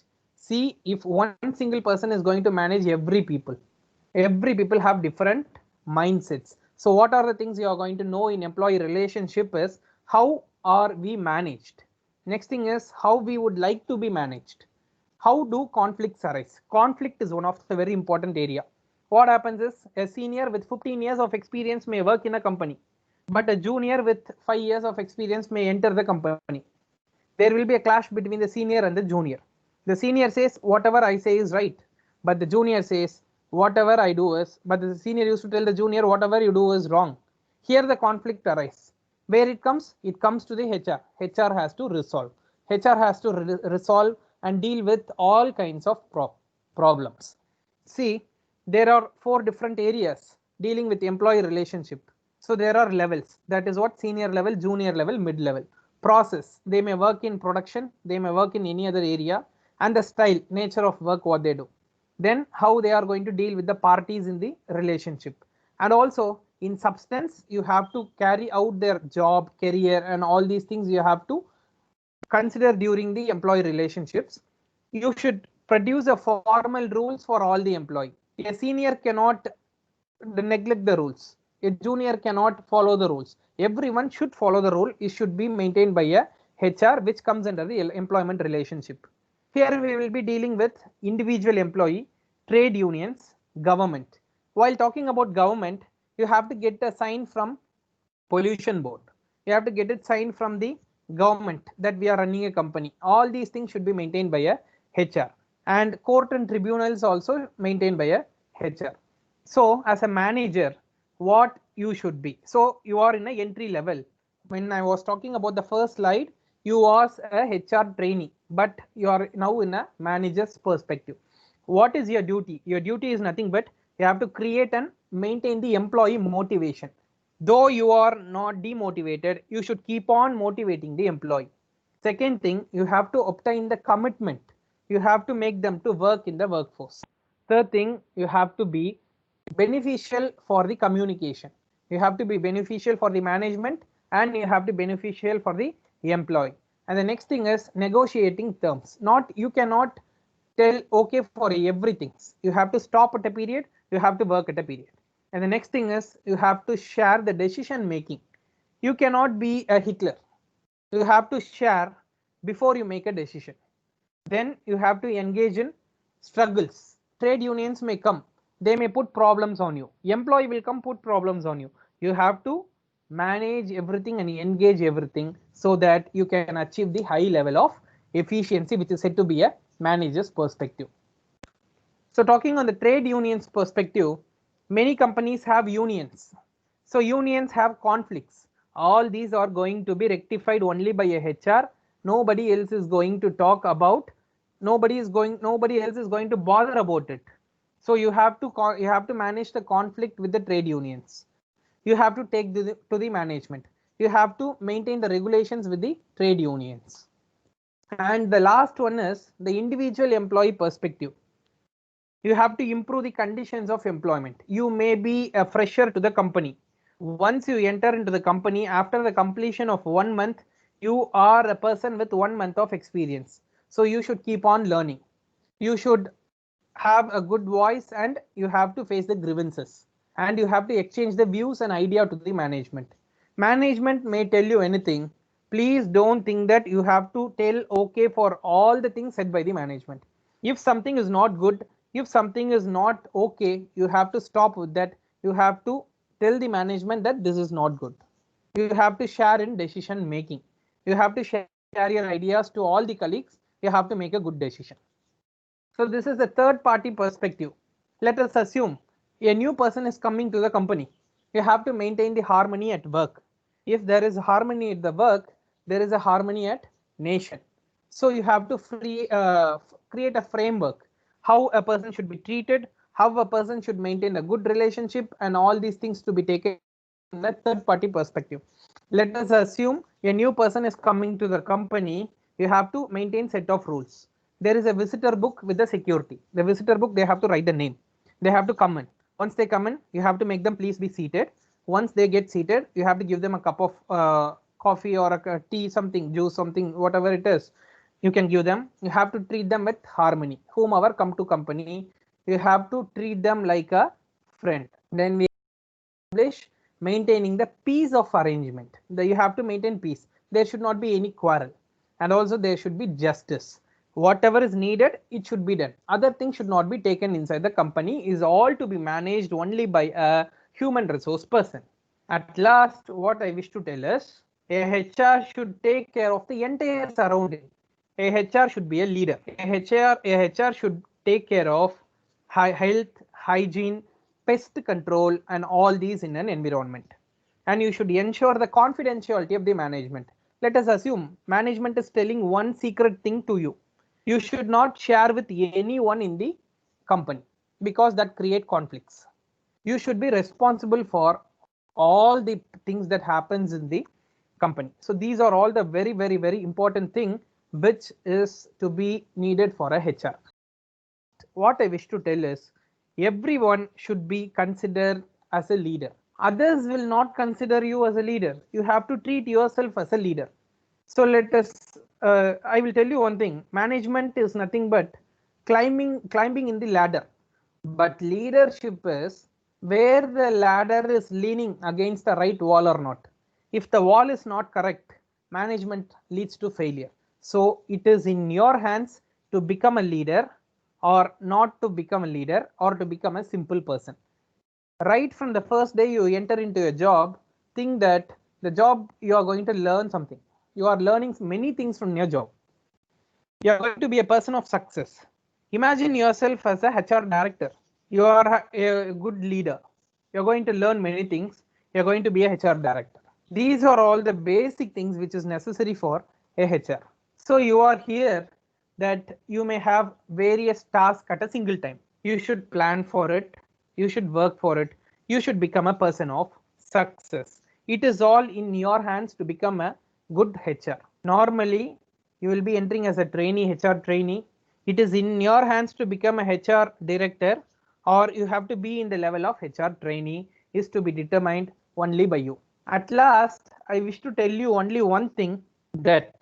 See, if one single person is going to manage every people have different mindsets. So what are the things you are going to know in employee relationship is how are we managed. Next thing is how we would like to be managed. How do conflicts arise? Conflict is one of the very important area. What happens is a senior with 15 years of experience may work in a company, but a junior with 5 years of experience may enter the company. There will be a clash between the senior and the junior. The senior says whatever I say is right, but the junior says whatever I do is, but the senior used to tell the junior whatever you do is wrong. Here the conflict arises. Where it comes? It comes to the HR. HR has to resolve. HR has to resolve and deal with all kinds of problems. See, there are 4 different areas dealing with employee relationship. So there are levels. That is what senior level, junior level, mid level. Process. They may work in production. They may work in any other area. And the style, nature of work, what they do. Then how they are going to deal with the parties in the relationship. And also in substance, you have to carry out their job, career, and all these things you have to consider during the employee relationships. You should produce a formal rules for all the employee. A senior cannot neglect the rules. A junior cannot follow the rules. Everyone should follow the rule. It should be maintained by a HR, which comes under the employment relationship. Here we will be dealing with individual employee, trade unions, government. While talking about government, you have to get a sign from pollution board. You have to get it signed from the government that we are running a company. All these things should be maintained by a HR, and court and tribunals also maintained by a HR. So as a manager, what you should be? So you are in a entry level. When I was talking about the first slide, you was a HR trainee, but you are now in a manager's perspective. What is your duty? Your duty is nothing but you have to create and maintain the employee motivation. Though you are not demotivated, you should keep on motivating the employee. Second thing, you have to obtain the commitment. You have to make them to work in the workforce. Third thing, you have to be beneficial for the communication. You have to be beneficial for the management and you have to be beneficial for the employee. And the next thing is negotiating terms. Not you cannot tell okay for everything. You have to stop at a period, you have to work at a period. And the next thing is you have to share the decision making. You cannot be a Hitler. You have to share before you make a decision. Then you have to engage in struggles. Trade unions may come, they may put problems on you. Employee will come put problems on you. You have to manage everything and engage everything so that you can achieve the high level of efficiency, which is said to be a manager's perspective. So talking on the trade unions perspective, many companies have unions. So unions have conflicts. All these are going to be rectified only by a HR. Nobody else is going to talk about. Nobody else is going to bother about it. So you have to manage the conflict with the trade unions. You have to take to the management. You have to maintain the regulations with the trade unions. And the last one is the individual employee perspective. You have to improve the conditions of employment. You may be a fresher to the company. Once you enter into the company, after the completion of 1 month, you are a person with 1 month of experience. So you should keep on learning. You should have a good voice and you have to face the grievances. And you have to exchange the views and idea to the management. Management may tell you anything. Please don't think that you have to tell okay for all the things said by the management. If something is not good, if something is not okay, you have to stop with that. You have to tell the management that this is not good. You have to share in decision making. You have to share your ideas to all the colleagues. You have to make a good decision. So this is the third party perspective. Let us assume a new person is coming to the company. You have to maintain the harmony at work. If there is harmony at the work, there is a harmony at nation. So you have to create a framework, how a person should be treated, how a person should maintain a good relationship, and all these things to be taken in the third party perspective. Let us assume a new person is coming to the company. You have to maintain set of rules. There is a visitor book with the security. The visitor book, they have to write the name. They have to come in. Once they come in, you have to make them please be seated. Once they get seated, you have to give them a cup of coffee or a tea, something, juice, something, whatever it is. You can give them. You have to treat them with harmony. Whomever come to company, you have to treat them like a friend. Then we establish maintaining the peace of arrangement. You have to maintain peace. There should not be any quarrel, and also there should be justice. Whatever is needed, it should be done. Other things should not be taken inside the company. Is all to be managed only by a human resource person. At last, what I wish to tell is a HR should take care of the entire surrounding. A HR should be a leader. A HR should take care of health, hygiene, pest control, and all these in an environment. And you should ensure the confidentiality of the management. Let us assume management is telling one secret thing to you. You should not share with anyone in the company because that create conflicts. You should be responsible for all the things that happens in the company. So these are all the very, very, very important thing which is to be needed for a HR. What I wish to tell is everyone should be considered as a leader. Others will not consider you as a leader. You have to treat yourself as a leader. So let us, I will tell you one thing. Management is nothing but climbing in the ladder. But leadership is where the ladder is leaning against the right wall or not. If the wall is not correct, management leads to failure. So it is in your hands to become a leader or not to become a leader or to become a simple person. Right from the first day you enter into a job, think that the job you are going to learn something. You are learning many things from your job. You are going to be a person of success. Imagine yourself as a HR director. You are a good leader. You're going to learn many things. You're going to be a HR director. These are all the basic things which is necessary for a HR. So you are here that you may have various tasks at a single time. You should plan for it. You should work for it. You should become a person of success. It is all in your hands to become a good HR. Normally, you will be entering as a trainee, HR trainee. It is in your hands to become a HR director, or you have to be in the level of HR trainee is to be determined only by you. At last, I wish to tell you only one thing, that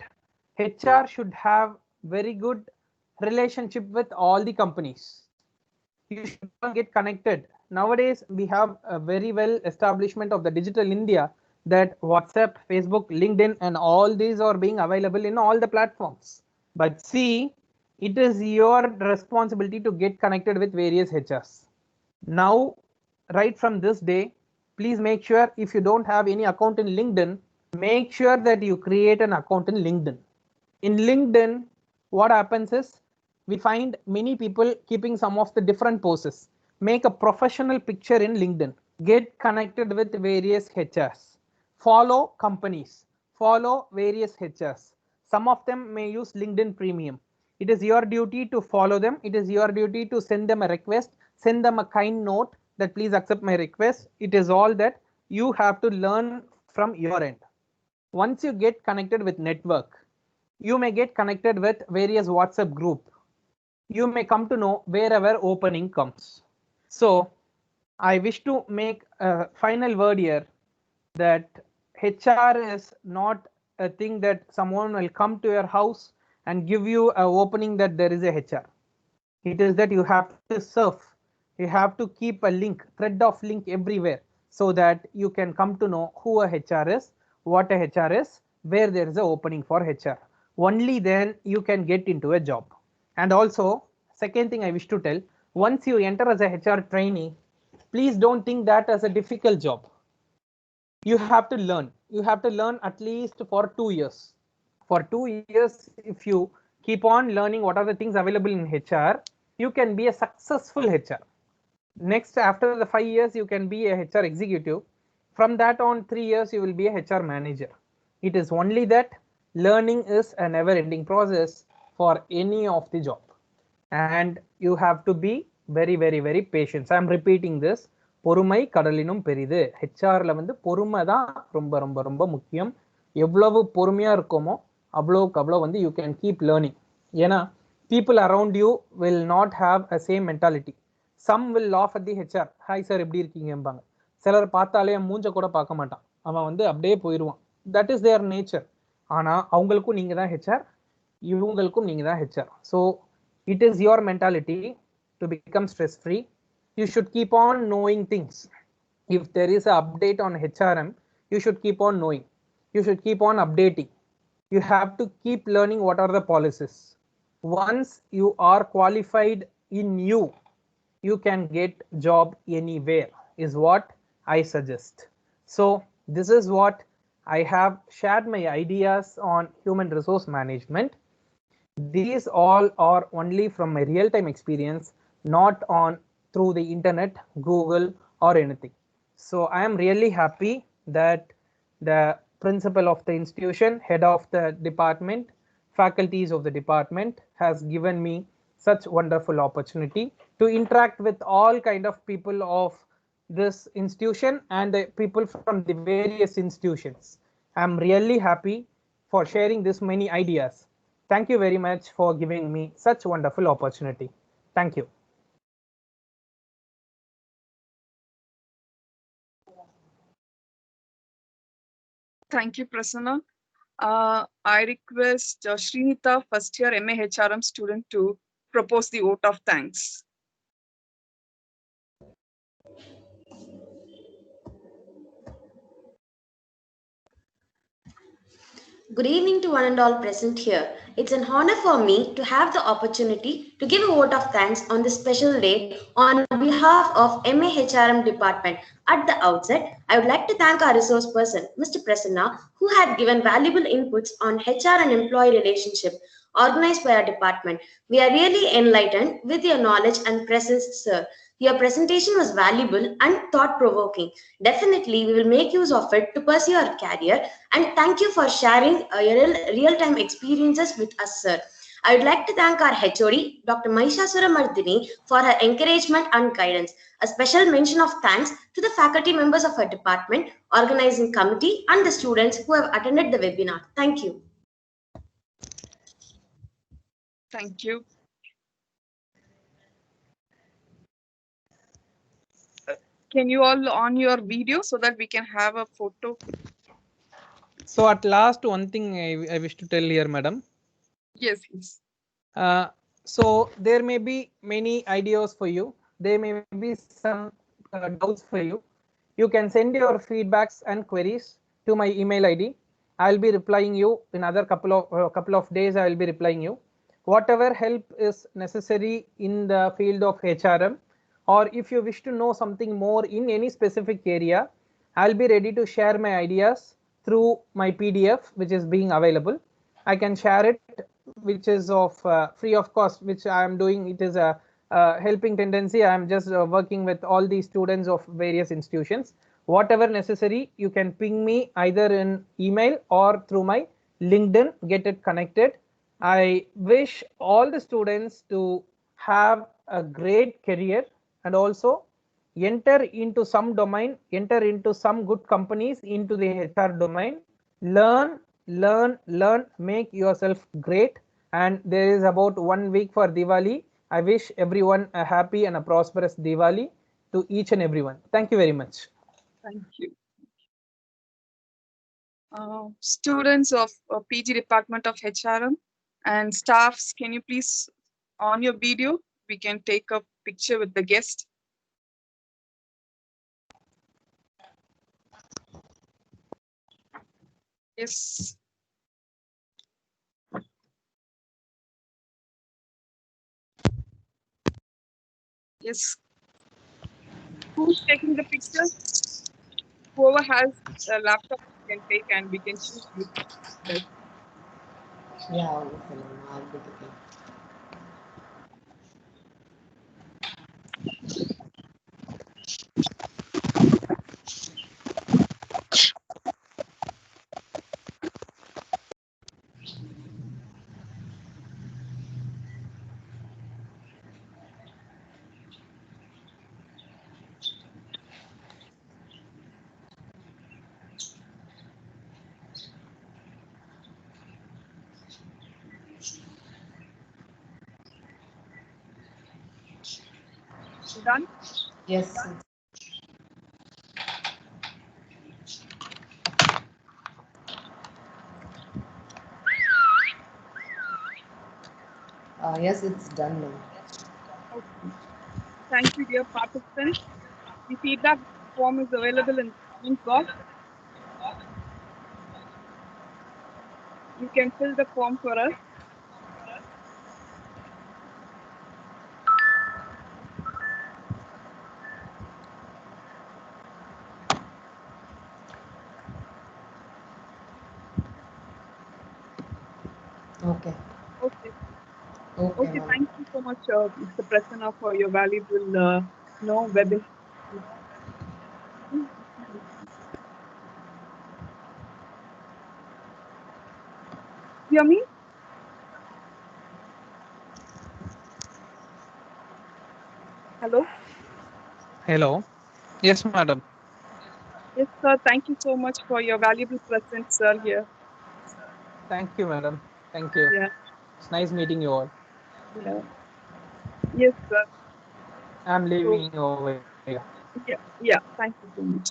HR should have very good relationship with all the companies. You should all get connected. Nowadays, we have a very well establishment of the digital India, that WhatsApp, Facebook, LinkedIn, and all these are being available in all the platforms. But see, it is your responsibility to get connected with various HRs. Now, right from this day, please make sure if you don't have any account in LinkedIn, make sure that you create an account in LinkedIn. In LinkedIn, what happens is we find many people keeping some of the different poses. Make a professional picture in LinkedIn. Get connected with various HRs. Follow companies. Follow various HRs. Some of them may use LinkedIn Premium. It is your duty to follow them. It is your duty to send them a request, send them a kind note that please accept my request. It is all that you have to learn from your end. Once you get connected with network, you may get connected with various WhatsApp group. You may come to know wherever opening comes. So I wish to make a final word here, that HR is not a thing that someone will come to your house and give you an opening that there is a HR. It is that you have to surf. You have to keep a link, thread of link everywhere, so that you can come to know who a HR is, what a HR is, where there is a opening for HR. Only then you can get into a job. And also, second thing I wish to tell, once you enter as a HR trainee, please don't think that as a difficult job. You have to learn. You have to learn at least for 2 years. For 2 years, if you keep on learning what are the things available in HR, you can be a successful HR. Next, after the 5 years, you can be a HR executive. From that on, 3 years, you will be a HR manager. It is only that learning is a never ending process for any of the job. And you have to be very, very, very patient. I am repeating this. பொறுமை கடலினும் பெரிது. ஹெச்ஆர்ல வந்து பொறுமை தான் ரொம்ப ரொம்ப ரொம்ப முக்கியம். எவ்வளவு பொறுமையா இருக்கோமோ அவ்வளோக்கு அவ்வளோ வந்து யூ கேன் கீப் லேர்னிங். ஏன்னா people around you will not have a same mentality. Some will laugh at the HR, hi sir எப்படி இருக்கீங்கம்பாங்க. சிலர் பார்த்தாலே மூஞ்ச கூட பார்க்க மாட்டான், அவன் வந்து அப்படியே போயிடுவான். That is their nature. ஆனால் அவங்களுக்கும் நீங்கள் தான் ஹெச்ஆர், இவங்களுக்கும் நீங்கள் தான் HR. So it is your mentality to become stress free. You should keep on knowing things. If there is an update on HRM, you should keep on knowing. You should keep on updating. You have to keep learning what are the policies. Once you are qualified in you can get job anywhere, is what I suggest. So this is what I have shared my ideas on human resource management. These all are only from my real-time experience, not on through the internet, Google or anything. So I am really happy that the principal of the institution, head of the department, faculties of the department has given me such wonderful opportunity to interact with all kind of people of this institution and the people from the various institutions. I am really happy for sharing this many ideas. Thank you very much for giving me such wonderful opportunity. Thank you. Thank you, Prasanna. I request Srinitha, first year MA HRM student, to propose the vote of thanks. Good evening to one and all present here. It's an honor for me to have the opportunity to give a vote of thanks on this special day on on behalf of MAHRM department, at the outset, I would like to thank our resource person, Mr. Prasanna, who had given valuable inputs on HR and employee relationship organized by our department. We are really enlightened with your knowledge and presence, sir. Your presentation was valuable and thought provoking. Definitely, we will make use of it to pursue our career. And thank you for sharing your real time experiences with us, sir. I would like to thank our HOD, Dr. Mahishasura Mardini, for her encouragement and guidance. A special mention of thanks to the faculty members of her department, organizing committee, and the students who have attended the webinar. Thank you. Thank you. Can you all on your video so that we can have a photo? So at last, one thing I wish to tell here, madam. Yes, yes. So there may be many ideas for you. There may be some doubts for you. You can send your feedbacks and queries to my email ID. I'll be replying you in another couple of days. I will be replying you. Whatever help is necessary in the field of HRM, or if you wish to know something more in any specific area, I'll be ready to share my ideas through my PDF, which is being available. I can share it, which is of free of cost, which I am doing. It is a helping tendency. I am just working with all the students of various institutions. Whatever necessary, you can ping me either in email or through my LinkedIn, get it connected. I wish all the students to have a great career and also enter into some domain, enter into some good companies into the HR domain, learn, make yourself great. And there is about 1 week for Diwali. I wish everyone a happy and a prosperous Diwali to each and everyone. Thank you very much. Thank you. Students of PG Department of HRM and staffs, can you please on your video, we can take a picture with the guest. Yes. Yes. Who's taking the picture? Whoever has a laptop can take and we can choose which best. Yeah, I'll be taking. Done? Yes. Yes, it's done now. Okay. Thank you, dear participants. The feedback form is available in the comment box. You can fill the form for us. Okay. Okay. Okay, Okay. ma'am. Thank you so much, Mr. Prasanna, for your valuable webinar. Hear me? Hello? Hello. Yes, madam. Yes, sir. Thank you so much for your valuable presence, sir, here. Thank you, madam. Thank you. Yeah. It's nice meeting you all. Yeah. Yes, sir. I'm So, leaving over here. yeah. Thank you so much.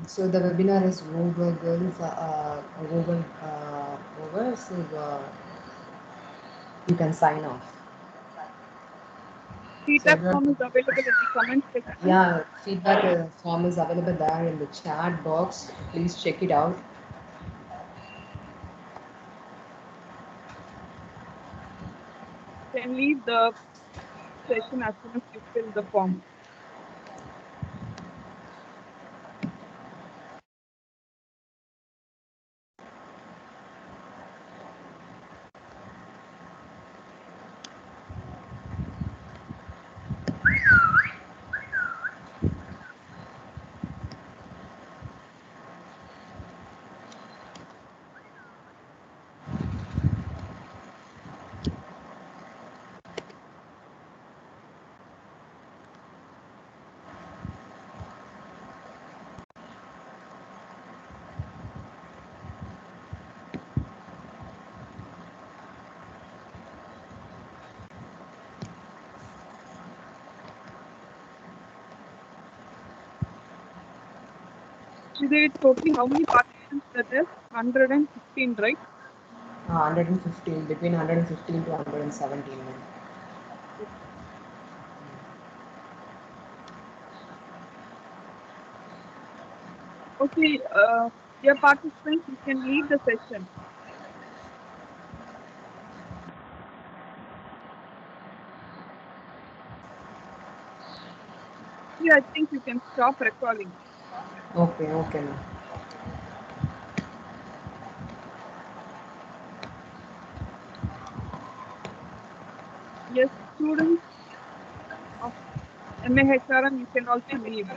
So the webinar is over, girls. Over. So You can sign off. Feedback everyone- form is available in the comment section. Yeah, feedback form is available there in the chat box. Please check it out. You can leave the session as soon as you fill the form. Sridevi, totally how many participants are there? 115, right? 115, between 115 to 117. Okay, dear participants, you can leave the session. Yeah, I think you can stop recording. Okay, ma'am. Yes, students of MAHRM, you can also leave.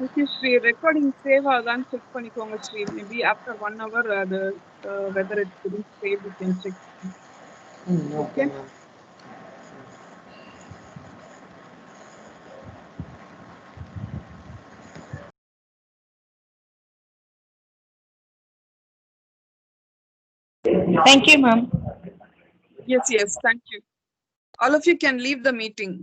Okay, Sri, recording save ஆகுதான்னு check பண்ணிக்கோங்க Sri. Maybe after 1 hour, whether it's getting saved, you can check. Okay, ma'am. Thank you, ma'am. Yes, thank you. All of you can leave the meeting.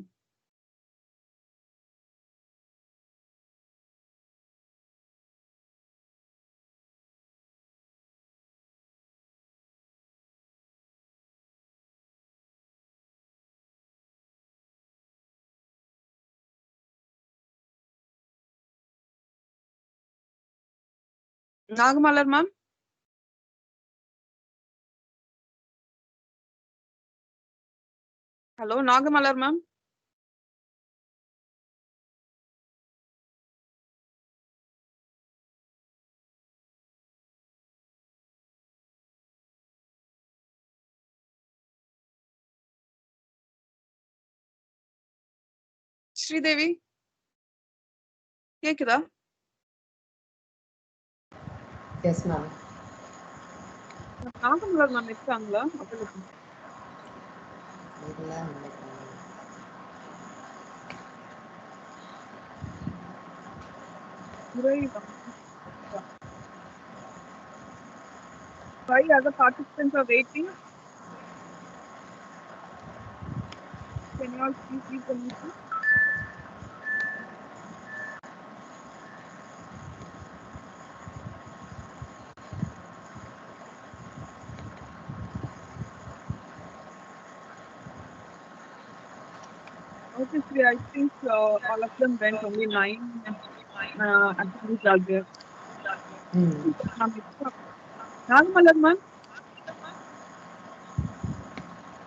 Nagamalar ma'am? Hello, Nagamalar ma'am? Sridevi? கேக்குதா? Yes, ma'am. நாகமலர் ma'am இருக்காங்களா? available? இல்ல, Why other participants are waiting? Can you all please leave the meeting? Obviously, I think all of them went, only 9 attendees are there. Nagamalar ma'am?